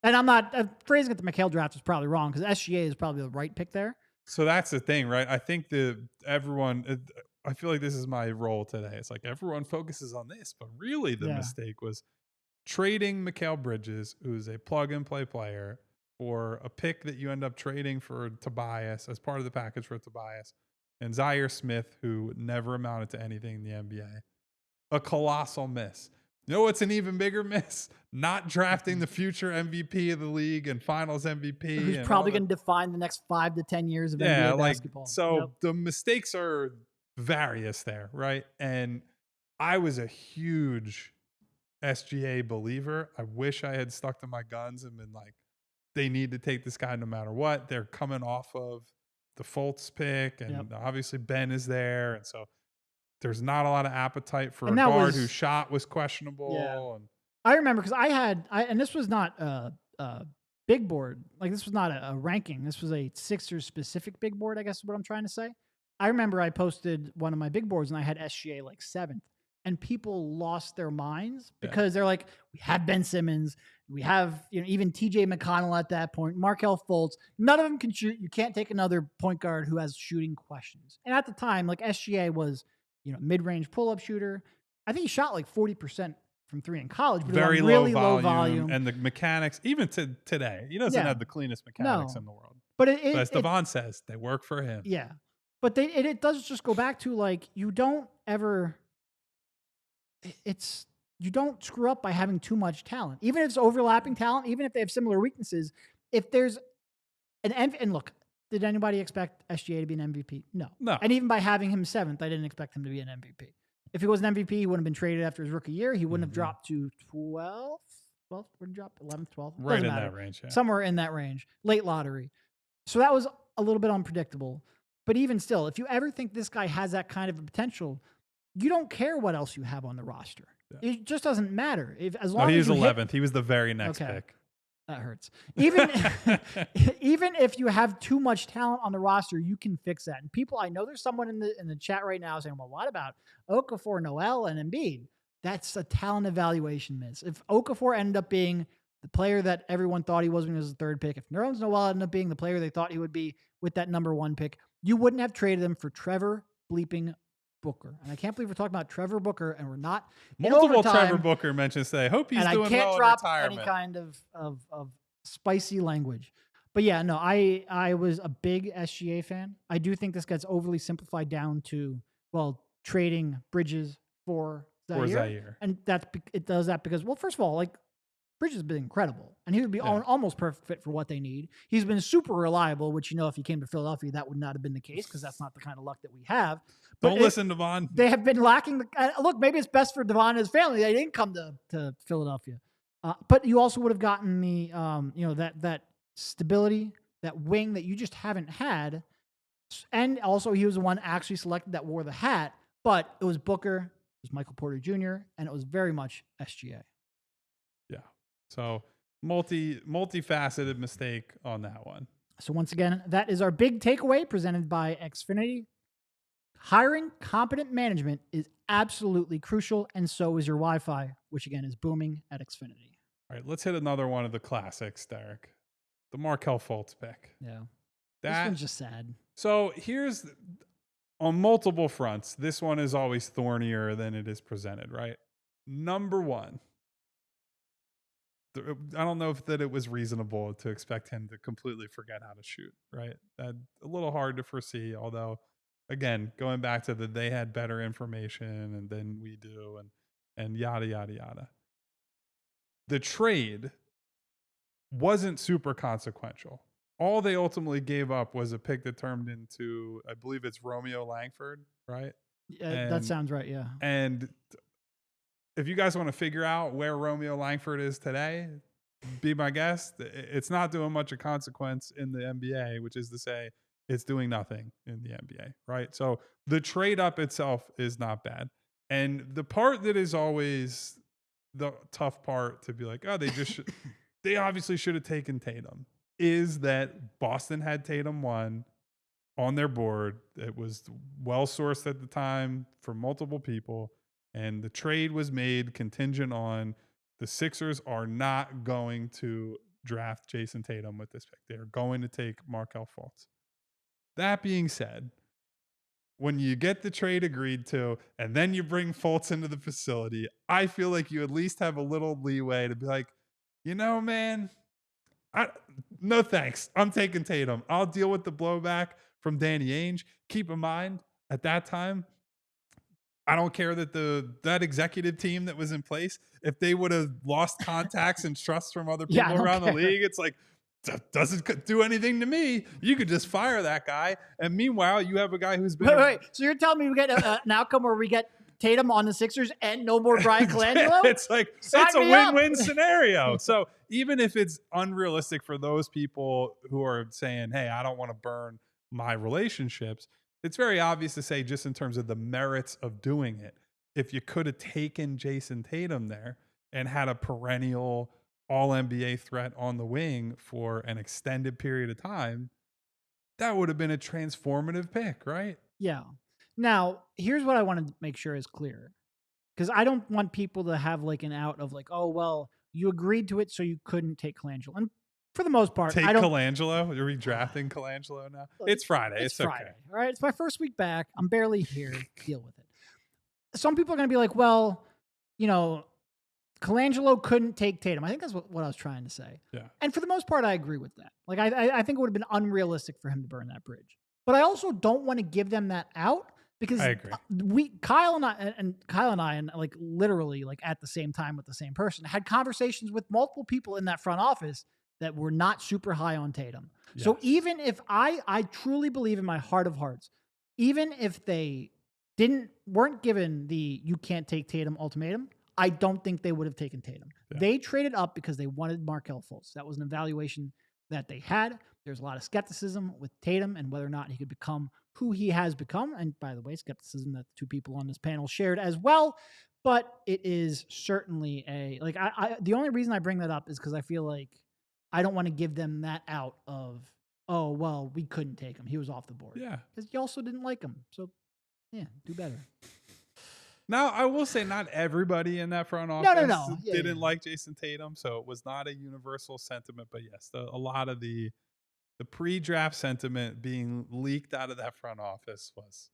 And I'm not phrasing it. The Mikal draft is probably wrong because SGA is probably the right pick there. So that's the thing, right? I think I feel like this is my role today. It's like everyone focuses on this, but really the mistake was trading Mikal Bridges, who's a plug-and-play player, for a pick that you end up trading for Tobias as part of the package for Tobias, and Zaire Smith, who never amounted to anything in the NBA. A colossal miss. You know what's an even bigger miss? Not drafting the future MVP of the league and finals MVP. Who's probably going to define the next 5 to 10 years of NBA basketball. So the mistakes are various there, right? And I was a huge SGA believer. I wish I had stuck to my guns and been like, they need to take this guy no matter what. They're coming off of the Fultz pick, and obviously Ben is there, and so there's not a lot of appetite for a guard whose shot was questionable. Yeah. And I remember because and this was not a big board. Like, this was not a ranking. This was a Sixers specific big board, I guess is what I'm trying to say. I remember I posted one of my big boards and I had SGA like 7th, and people lost their minds because they're like, we have Ben Simmons, we have even TJ McConnell at that point, Markelle Fultz. None of them can shoot. You can't take another point guard who has shooting questions. And at the time, like, SGA was mid-range pull-up shooter. I think he shot like 40% from 3 in college, but very really low volume. And the mechanics, even today, he doesn't have the cleanest mechanics in the world. But as Devon says, they work for him. Yeah. But it does just go back to, like, you don't screw up by having too much talent. Even if it's overlapping talent, even if they have similar weaknesses, if there's and look, did anybody expect SGA to be an MVP? No. And even by having him 7th, I didn't expect him to be an MVP. If he was an MVP, he wouldn't have been traded after his rookie year. He wouldn't have dropped to 12th. 12th? Where did he drop? 11th, 12th? Right in that range. Yeah. Somewhere in that range. Late lottery. So that was a little bit unpredictable. But even still, if you ever think this guy has that kind of a potential, you don't care what else you have on the roster. Yeah. It just doesn't matter. He was 11th. He was the very next pick. That hurts. Even if you have too much talent on the roster, you can fix that. And people, I know there's someone in the chat right now saying, well, what about Okafor, Noel, and Embiid? That's a talent evaluation miss. If Okafor ended up being the player that everyone thought he was when he was the 3rd pick, if Nerlens Noel ended up being the player they thought he would be with that number 1 pick, you wouldn't have traded him for Trevor bleeping Booker. And I can't believe we're talking about Trevor Booker and we're not multiple Trevor Booker mentions today. Hope he's doing well in retirement. And I can't drop any kind of spicy language. But yeah, no, I was a big SGA fan. I do think this gets overly simplified down to, trading Bridges for Zaire. And it does that because, first of all, like, Bridges has been incredible, and he would be almost perfect fit for what they need. He's been super reliable, which, if he came to Philadelphia, that would not have been the case because that's not the kind of luck that we have. But don't listen, Devon. They have been lacking. Look, maybe it's best for Devon and his family. They didn't come to Philadelphia. But you also would have gotten the, that stability, that wing that you just haven't had. And also he was the one actually selected that wore the hat. But it was Booker, it was Michael Porter Jr., and it was very much SGA. Yeah. So multifaceted mistake on that one. So once again, that is our big takeaway presented by Xfinity. Hiring competent management is absolutely crucial, and so is your Wi-Fi, which again is booming at Xfinity. All right, let's hit another one of the classics, Derek. The Markelle Fultz pick. Yeah. This one's just sad. So here's, on multiple fronts, this one is always thornier than it is presented, right? Number one, I don't know if that it was reasonable to expect him to completely forget how to shoot, right? That a little hard to foresee, although, again, going back to they had better information and than we do, and yada, yada, yada. The trade wasn't super consequential. All they ultimately gave up was a pick that turned into, I believe it's Romeo Langford, right? Yeah, that sounds right, yeah. And if you guys want to figure out where Romeo Langford is today, be my guest. It's not doing much of consequence in the NBA, which is to say it's doing nothing in the NBA, right? So the trade up itself is not bad. And the part that is always the tough part to be like, oh, they obviously should have taken Tatum, is that Boston had Tatum 1 on their board. It was well sourced at the time for multiple people. And the trade was made contingent on the Sixers are not going to draft Jason Tatum with this pick. They are going to take Markelle Fultz. That being said, when you get the trade agreed to and then you bring Fultz into the facility, I feel like you at least have a little leeway to be like, you know, man, no thanks. I'm taking Tatum. I'll deal with the blowback from Danny Ainge. Keep in mind, at that time, I don't care that that executive team that was in place, if they would have lost contacts and trust from other people around the league, it's like, doesn't do anything to me. You could just fire that guy. And meanwhile, you have a guy who's been... Wait. So you're telling me we get an outcome where we get Tatum on the Sixers and no more Brian Colangelo? It's like, it's a win-win scenario. So even if it's unrealistic for those people who are saying, hey, I don't want to burn my relationships, it's very obvious to say, just in terms of the merits of doing it, if you could have taken Jason Tatum there and had a perennial all-NBA threat on the wing for an extended period of time, that would have been a transformative pick, right? Yeah. Now, here's what I want to make sure is clear, because I don't want people to have like an out of like, oh, well, you agreed to it, so you couldn't take Colangelo. And for the most part, I don't... Colangelo? Are we drafting Colangelo now? Look, it's Friday. It's Friday. Okay. All right. It's my first week back. I'm barely here. Deal with it. Some people are going to be like, well, you know, Colangelo couldn't take Tatum. I think that's what I was trying to say. Yeah. And for the most part, I agree with that. Like, I think it would have been unrealistic for him to burn that bridge. But I also don't want to give them that out, because I agree. Kyle and I, and like literally like at the same time with the same person, had conversations with multiple people in that front office that were not super high on Tatum. Yes. So even if I truly believe in my heart of hearts, even if they weren't given the you can't take Tatum ultimatum, I don't think they would have taken Tatum. Yeah. They traded up because they wanted Markelle Fultz. That was an evaluation that they had. There's a lot of skepticism with Tatum and whether or not he could become who he has become. And by the way, skepticism that the two people on this panel shared as well. But it is certainly the only reason I bring that up is because I feel like I don't want to give them that out of, oh, well, we couldn't take him. He was off the board. Yeah. Because you also didn't like him. So, yeah, do better. Now, I will say not everybody in that front office didn't like Jason Tatum, so it was not a universal sentiment. But yes, a lot of the pre-draft sentiment being leaked out of that front office was,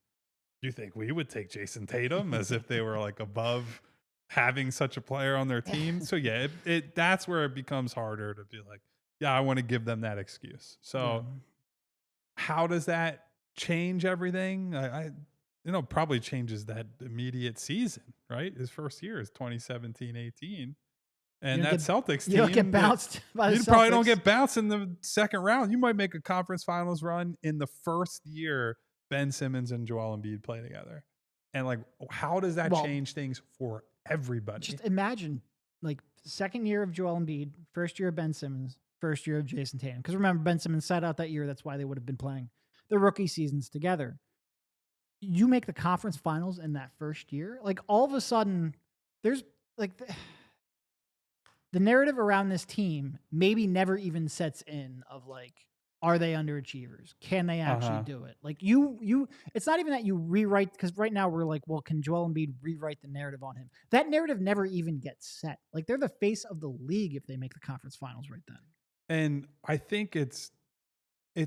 you think we would take Jason Tatum, as if they were like above having such a player on their team. So yeah, that's where it becomes harder to be like, yeah, I want to give them that excuse. So how does that change everything? Probably changes that immediate season, right? His first year is 2017-18. And that Celtics team, you don't get bounced by the Celtics. You probably don't get bounced in the second round. You might make a conference finals run in the first year Ben Simmons and Joel Embiid play together. And like, how does that change things for everybody? Just imagine, like, second year of Joel Embiid, first year of Ben Simmons, first year of Jason Tatum. Because remember, Ben Simmons sat out that year. That's why they would have been playing the rookie seasons together. you make the conference finals in that first year, like all of a sudden there's like the narrative around this team maybe never even sets in of like, are they underachievers? Can they actually do it? Like it's not even that you rewrite, because right now we're like, well, can Joel Embiid rewrite the narrative on him? That narrative never even gets set. Like they're the face of the league if they make the conference finals right then. And I think it's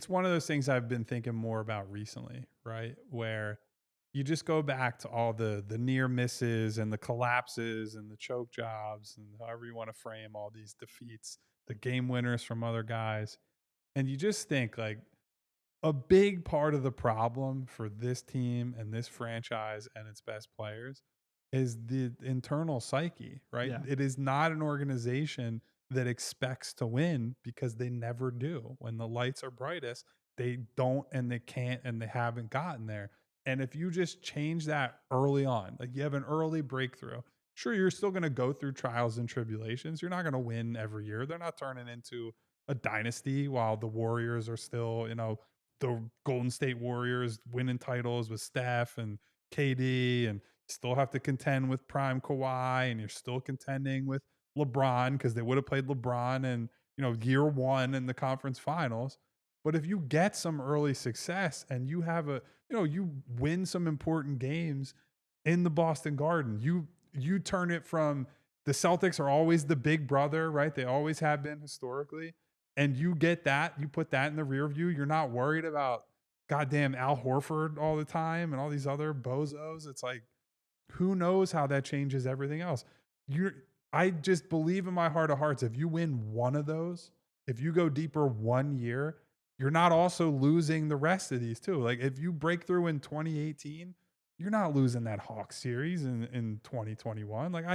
one of those things I've been thinking more about recently, right? Where you just go back to all the near misses and the collapses and the choke jobs and however you want to frame all these defeats, the game winners from other guys. And you just think like a big part of the problem for this team and this franchise and its best players is the internal psyche, right? Yeah. It is not an organization that expects to win, because they never do. When the lights are brightest, they don't and they can't and they haven't gotten there. And if you just change that early on, like you have an early breakthrough, sure, you're still going to go through trials and tribulations. You're not going to win every year. They're not turning into a dynasty while the Warriors are still, the Golden State Warriors winning titles with Steph and KD, and still have to contend with prime Kawhi, and you're still contending with LeBron, because they would have played LeBron in, year one in the conference finals. But if you get some early success and you have you win some important games in the Boston Garden, you turn it from the Celtics are always the big brother, right? They always have been historically. And you get that, you put that in the rear view. You're not worried about goddamn Al Horford all the time and all these other bozos. It's like, who knows how that changes everything else? I just believe in my heart of hearts, if you win one of those, if you go deeper 1 year, you're not also losing the rest of these too. Like if you break through in 2018, you're not losing that Hawks series in 2021. Like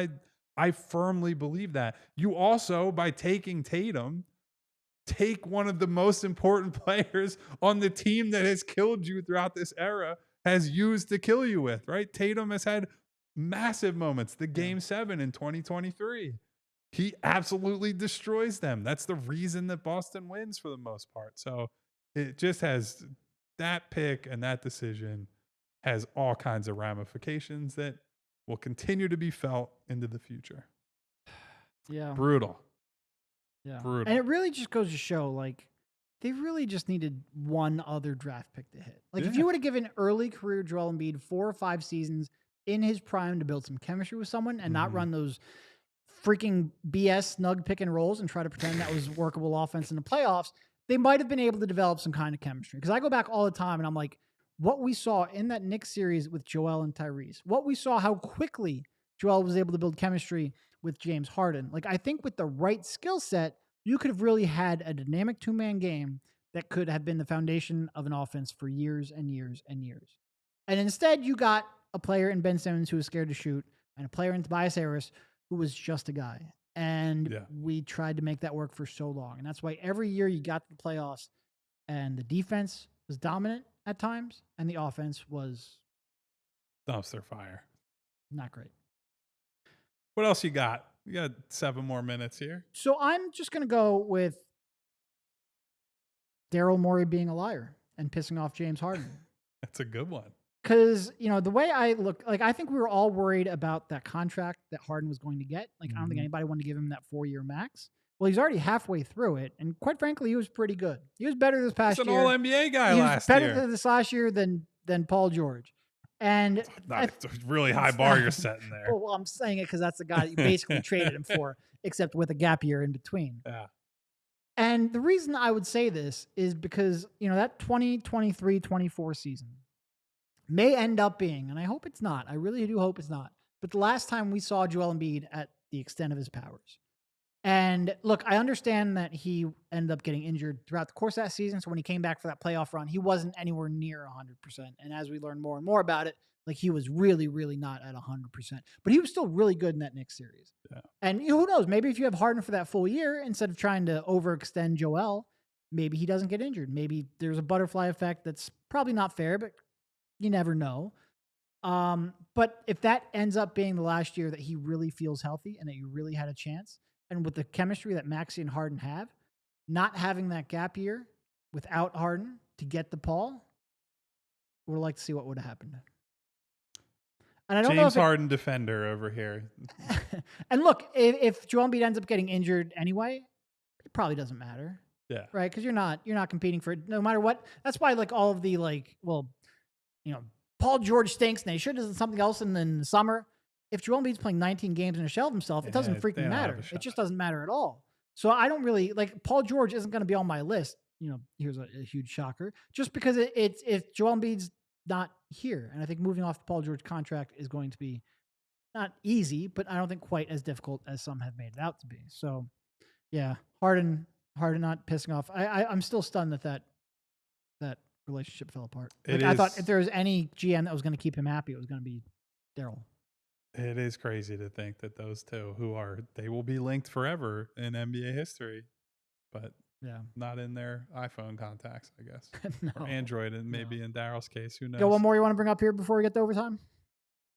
I firmly believe that. You also, by taking Tatum, take one of the most important players on the team that has killed you throughout this era, has used to kill you with, right? Tatum has had massive moments. The Game 7 in 2023. He absolutely destroys them. That's the reason that Boston wins for the most part. So it just has that pick, and that decision has all kinds of ramifications that will continue to be felt into the future. Yeah. Brutal. Yeah. Brutal. And it really just goes to show, like, they really just needed one other draft pick to hit. Like, if you would have given early career Joel Embiid 4 or 5 seasons in his prime to build some chemistry with someone and not run those freaking BS snug pick and rolls and try to pretend that was workable offense in the playoffs, they might have been able to develop some kind of chemistry. Because I go back all the time and I'm like, what we saw in that Knicks series with Joel and Tyrese, what we saw, how quickly Joel was able to build chemistry with James Harden. Like, I think with the right skill set, you could have really had a dynamic two-man game that could have been the foundation of an offense for years and years and years. And instead, you got a player in Ben Simmons who was scared to shoot, and a player in Tobias Harris who was just a guy. And we tried to make that work for so long. And that's why every year you got to the playoffs and the defense was dominant at times and the offense was dumpster fire. Not great. What else you got? You got 7 more minutes here. So I'm just going to go with DARYL Morey being a liar and pissing off James Harden. That's a good one. Because, the way I look, like, I think we were all worried about that contract that Harden was going to get. Like, I don't think anybody wanted to give him that 4-year max. Well, he's already halfway through it. And quite frankly, he was pretty good. He was better this past year. He's an all-NBA guy last year. He was better this last year than Paul George. And it's a really high bar you're setting there. Well, I'm saying it because that's the guy that you basically traded him for, except with a gap year in between. Yeah. And the reason I would say this is because, that 2023-24 season may end up being, and I hope it's not, I really do hope it's not, but the last time we saw Joel Embiid at the extent of his powers. And look, I understand that he ended up getting injured throughout the course of that season. So when he came back for that playoff run, he wasn't anywhere near 100%. And as we learn more and more about it, like, he was really, really not at 100%. But he was still really good in that Knicks series. Yeah. And who knows? Maybe if you have Harden for that full year, instead of trying to overextend Joel, maybe he doesn't get injured. Maybe there's a butterfly effect that's probably not fair, but you never know. But if that ends up being the last year that he really feels healthy and that you really had a chance, and with the chemistry that Maxey and Harden have, not having that gap year without Harden to get the Paul, would like to see what would have happened. And I don't James know if Harden defender over here. And look, if Joel Embiid ends up getting injured anyway, it probably doesn't matter. Yeah. Right? Because you're not competing for it no matter what. That's why like all of the Paul George stinks and they should have done something else in the summer. If Joel Embiid's playing 19 games in a shell of himself, it doesn't freaking matter. It just doesn't matter at all. So I don't really like Paul George isn't going to be on my list. Here's a huge shocker. Just because it's if Joel Embiid's not here, and I think moving off the Paul George contract is going to be not easy, but I don't think quite as difficult as some have made it out to be. So, yeah, Harden not pissing off. I'm still stunned that relationship fell apart. I thought if there was any GM that was going to keep him happy, it was going to be DARYL. It is crazy to think that those two, they will be linked forever in NBA history, but not in their iPhone contacts, I guess, or Android, and maybe in Daryl's case, who knows? Go one more you want to bring up here before we get to overtime?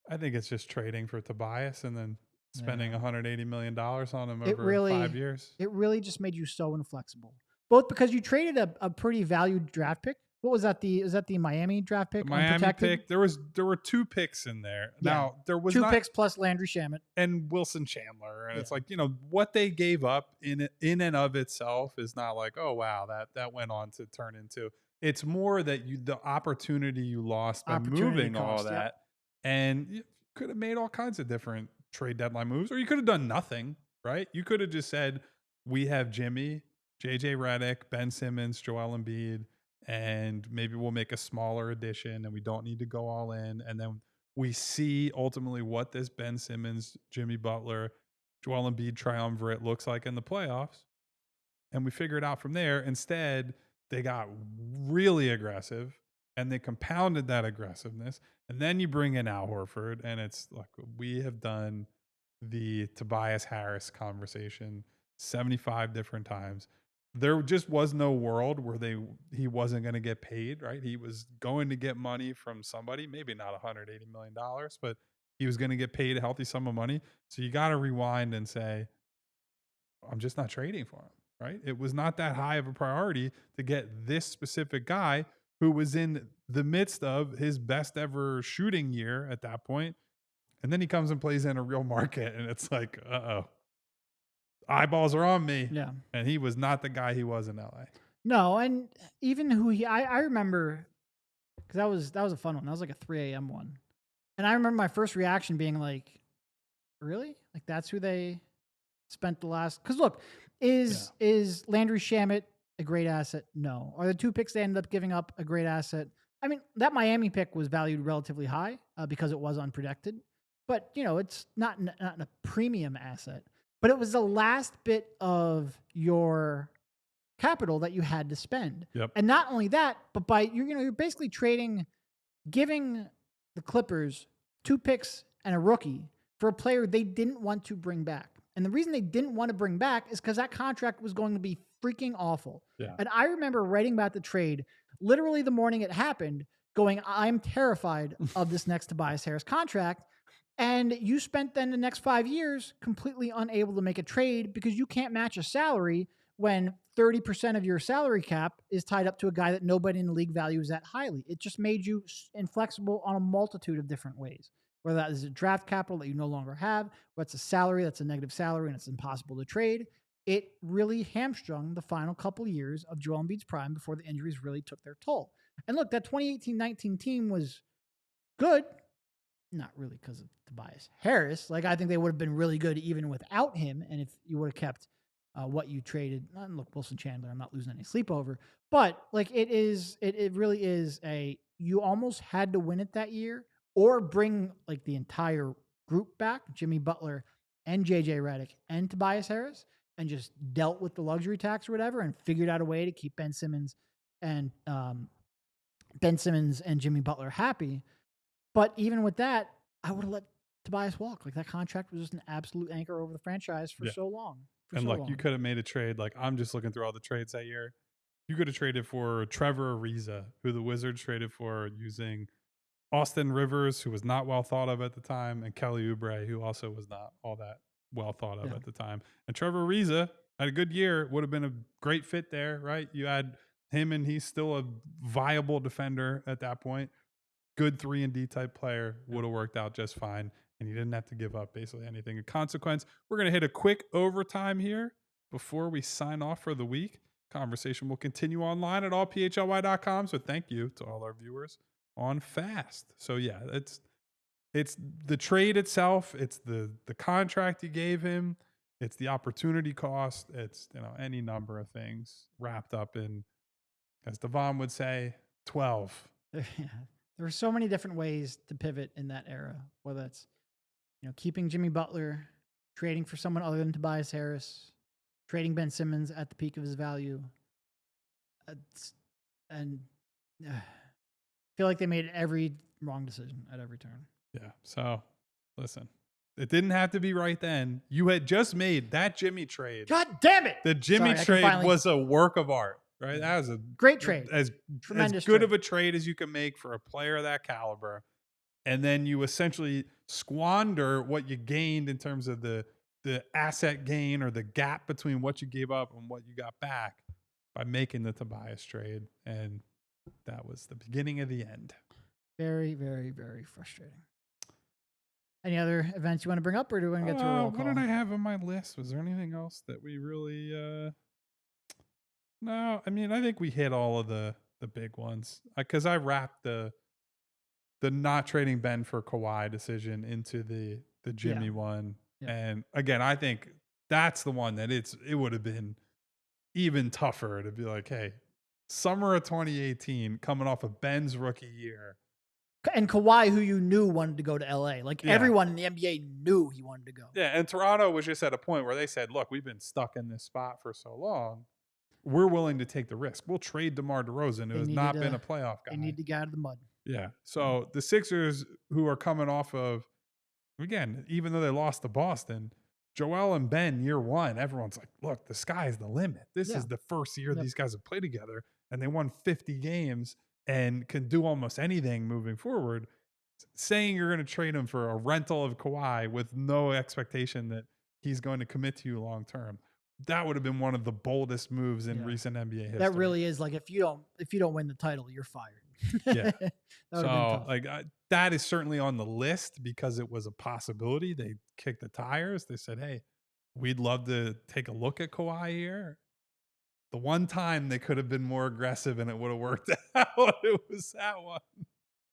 I think it's just trading for Tobias and then spending $180 million on him over 5 years. It really just made you so inflexible, both because you traded a pretty valued draft pick. What was that? Is that the Miami draft pick? The Miami pick. There were 2 picks in there. Yeah. Now there was 2 picks plus Landry Shamet and Wilson Chandler, and it's like what they gave up in and of itself is not like, oh wow, that went on to turn into. It's more that the opportunity you lost by moving all that, and you could have made all kinds of different trade deadline moves, or you could have done nothing. Right? You could have just said, we have Jimmy, JJ Redick, Ben Simmons, Joel Embiid. And maybe we'll make a smaller addition and we don't need to go all in. And then we see ultimately what this Ben Simmons, Jimmy Butler, Joel Embiid triumvirate looks like in the playoffs. And we figure it out from there. Instead, they got really aggressive and they compounded that aggressiveness. And then you bring in Al Horford, and it's like we have done the Tobias Harris conversation 75 different times. There just was no world where he wasn't going to get paid, right? He was going to get money from somebody, maybe not $180 million, but he was going to get paid a healthy sum of money. So you got to rewind and say, I'm just not trading for him, right? It was not that high of a priority to get this specific guy who was in the midst of his best ever shooting year at that point. And then he comes and plays in a real market, and it's like, uh-oh. Eyeballs are on me. Yeah. And he was not the guy he was in LA. No, and even I remember, because that was a fun one. That was like a 3 a.m. one. And I remember my first reaction being like, really? Like that's who they spent the last, because look, is Landry Shamet a great asset? No. Are the 2 picks they ended up giving up a great asset? I mean, that Miami pick was valued relatively high because it was unprotected, but it's not a premium asset. But it was the last bit of your capital that you had to spend. Yep. And not only that, but by you're basically giving the Clippers 2 picks and a rookie for a player they didn't want to bring back. And the reason they didn't want to bring back is because that contract was going to be freaking awful. Yeah. And I remember writing about the trade literally the morning it happened, going, I'm terrified of this next Tobias Harris contract. And you spent then the next 5 years completely unable to make a trade because you can't match a salary when 30% of your salary cap is tied up to a guy that nobody in the league values that highly. It just made you inflexible on a multitude of different ways, whether that is a draft capital that you no longer have, or it's a salary that's a negative salary and it's impossible to trade. It really hamstrung the final couple years of Joel Embiid's prime before the injuries really took their toll. And look, that 2018-19 team was good. Not really because of Tobias Harris. Like, I think they would have been really good even without him. And if you would have kept what you traded, and look, Wilson Chandler, I'm not losing any sleep over. But like, it really is you almost had to win it that year or bring like the entire group back, Jimmy Butler and JJ Redick and Tobias Harris, and just dealt with the luxury tax or whatever and figured out a way to keep Ben Simmons and Jimmy Butler happy. But even with that, I would have let Tobias walk. Like, that contract was just an absolute anchor over the franchise for so long. You could have made a trade. Like, I'm just looking through all the trades that year. You could have traded for Trevor Ariza, who the Wizards traded for using Austin Rivers, who was not well thought of at the time, and Kelly Oubre, who also was not all that well thought of at the time. And Trevor Ariza had a good year. Would have been a great fit there, right? You had him, and he's still a viable defender at that point. good 3-and-D type player, would have worked out just fine. And you didn't have to give up basically anything of consequence. We're going to hit a quick overtime here before we sign off for the week. Conversation will continue online at allphly.com. So thank you to all our viewers on Fast. So yeah, it's the trade itself. It's the contract you gave him. It's the opportunity cost. It's, any number of things wrapped up in, as Devon would say, 12. There are so many different ways to pivot in that era, whether it's, keeping Jimmy Butler, trading for someone other than Tobias Harris, trading Ben Simmons at the peak of his value. And I feel like they made every wrong decision at every turn. Yeah. So listen, it didn't have to be right then. You had just made that Jimmy trade. God damn it. The Jimmy trade was a work of art, right? That was a great trade. As good of a trade as you can make for a player of that caliber. And then you essentially squander what you gained in terms of the asset gain or the gap between what you gave up and what you got back by making the Tobias trade. And that was the beginning of the end. Very, very, very frustrating. Any other events you want to bring up, or do we want to get to a roll call? What did I have on my list? Was there anything else that we really... No, I mean, I think we hit all of the big ones. Because I wrapped the not trading Ben for Kawhi decision into the Jimmy one. Yeah. And again, I think that's the one that it would have been even tougher to be like, hey, summer of 2018, coming off of Ben's rookie year. And Kawhi, who you knew wanted to go to LA. Everyone in the NBA knew he wanted to go. Yeah, and Toronto was just at a point where they said, look, we've been stuck in this spot for so long. We're willing to take the risk. We'll trade DeMar DeRozan, who has not been a playoff guy. They need to get out of the mud. Yeah. So the Sixers, who are coming off of, again, even though they lost to Boston, Joel and Ben year one, everyone's like, look, the sky's the limit. This is the first year these guys have played together, and they won 50 games and can do almost anything moving forward. Saying you're going to trade him for a rental of Kawhi with no expectation that he's going to commit to you long term. That would have been one of the boldest moves in recent NBA history. That really is like, if you don't win the title, you're fired. Yeah. So that is certainly on the list because it was a possibility. They kicked the tires. They said, hey, we'd love to take a look at Kawhi here. The one time they could have been more aggressive and it would have worked out, it was that one.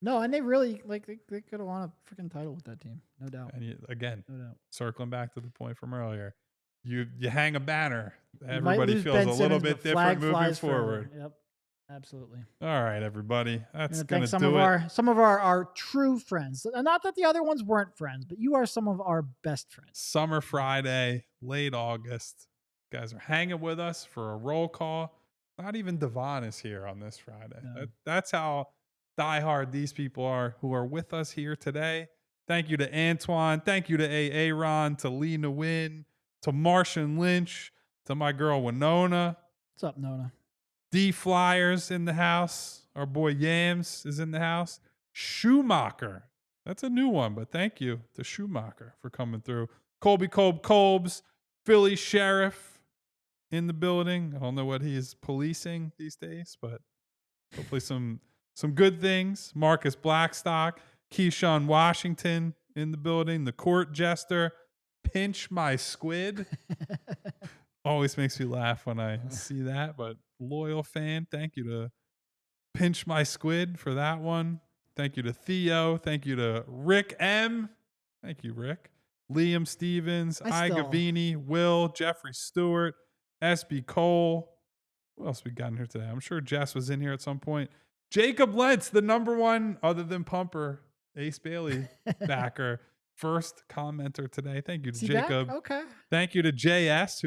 No, and they really, they could have won a freaking title with that team. No doubt. And circling back to the point from earlier, you hang a banner. Everybody feels a little bit different moving forward. Yep, absolutely. All right, everybody. That's going to do some of our true friends. Not that the other ones weren't friends, but you are some of our best friends. Summer Friday, late August. You guys are hanging with us for a roll call. Not even Devon is here on this Friday. No. That's how diehard these people are who are with us here today. Thank you to Antoine. Thank you to Aaron, to Lee Nguyen, to Martian Lynch, to my girl Winona. What's up, Nona? D Flyers in the house. Our boy Yams is in the house. Schumacher. That's a new one, but thank you to Schumacher for coming through. Colby Colbs, Philly Sheriff in the building. I don't know what he is policing these days, but hopefully some good things. Marcus Blackstock, Keyshawn Washington in the building. The court jester, Pinch My Squid. Always makes me laugh when I see that, but loyal fan. Thank you to Pinch My Squid for that one. Thank you to Theo. Thank you to Rick M. Thank you, Rick. Liam Stevens, Gavini, Will, Jeffrey Stewart, SB Cole. Who else we got in here today? I'm sure Jess was in here at some point. Jacob Lentz, the number one, other than Pumper, Ace Bailey backer. First commenter today. Thank you to Jacob. Back? Okay. Thank you to JS,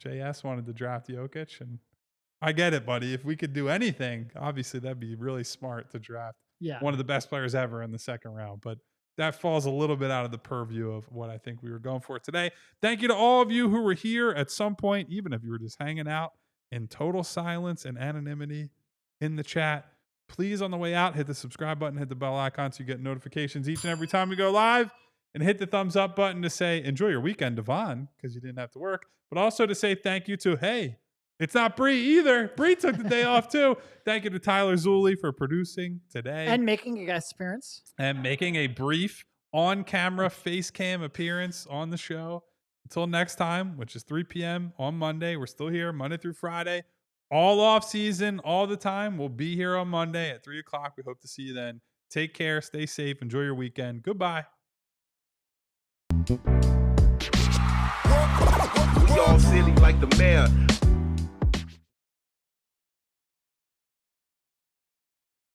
JS wanted to draft Jokic. And I get it, buddy. If we could do anything, obviously that'd be really smart to draft one of the best players ever in the second round. But that falls a little bit out of the purview of what I think we were going for today. Thank you to all of you who were here at some point, even if you were just hanging out in total silence and anonymity in the chat. Please, on the way out, hit the subscribe button, hit the bell icon so you get notifications each and every time we go live, and hit the thumbs up button to say, enjoy your weekend, Devon, because you didn't have to work, but also to say thank you to, hey, It's not Bree either. Bree took the day off too. Thank you to Tyler Zulli for producing today. And making a guest appearance. And making a brief on-camera face cam appearance on the show. Until next time, which is 3 p.m. on Monday. We're still here Monday through Friday. All off season, all the time. We'll be here on Monday at 3 o'clock. We hope to see you then. Take care. Stay safe. Enjoy your weekend. Goodbye. We all silly like the mayor.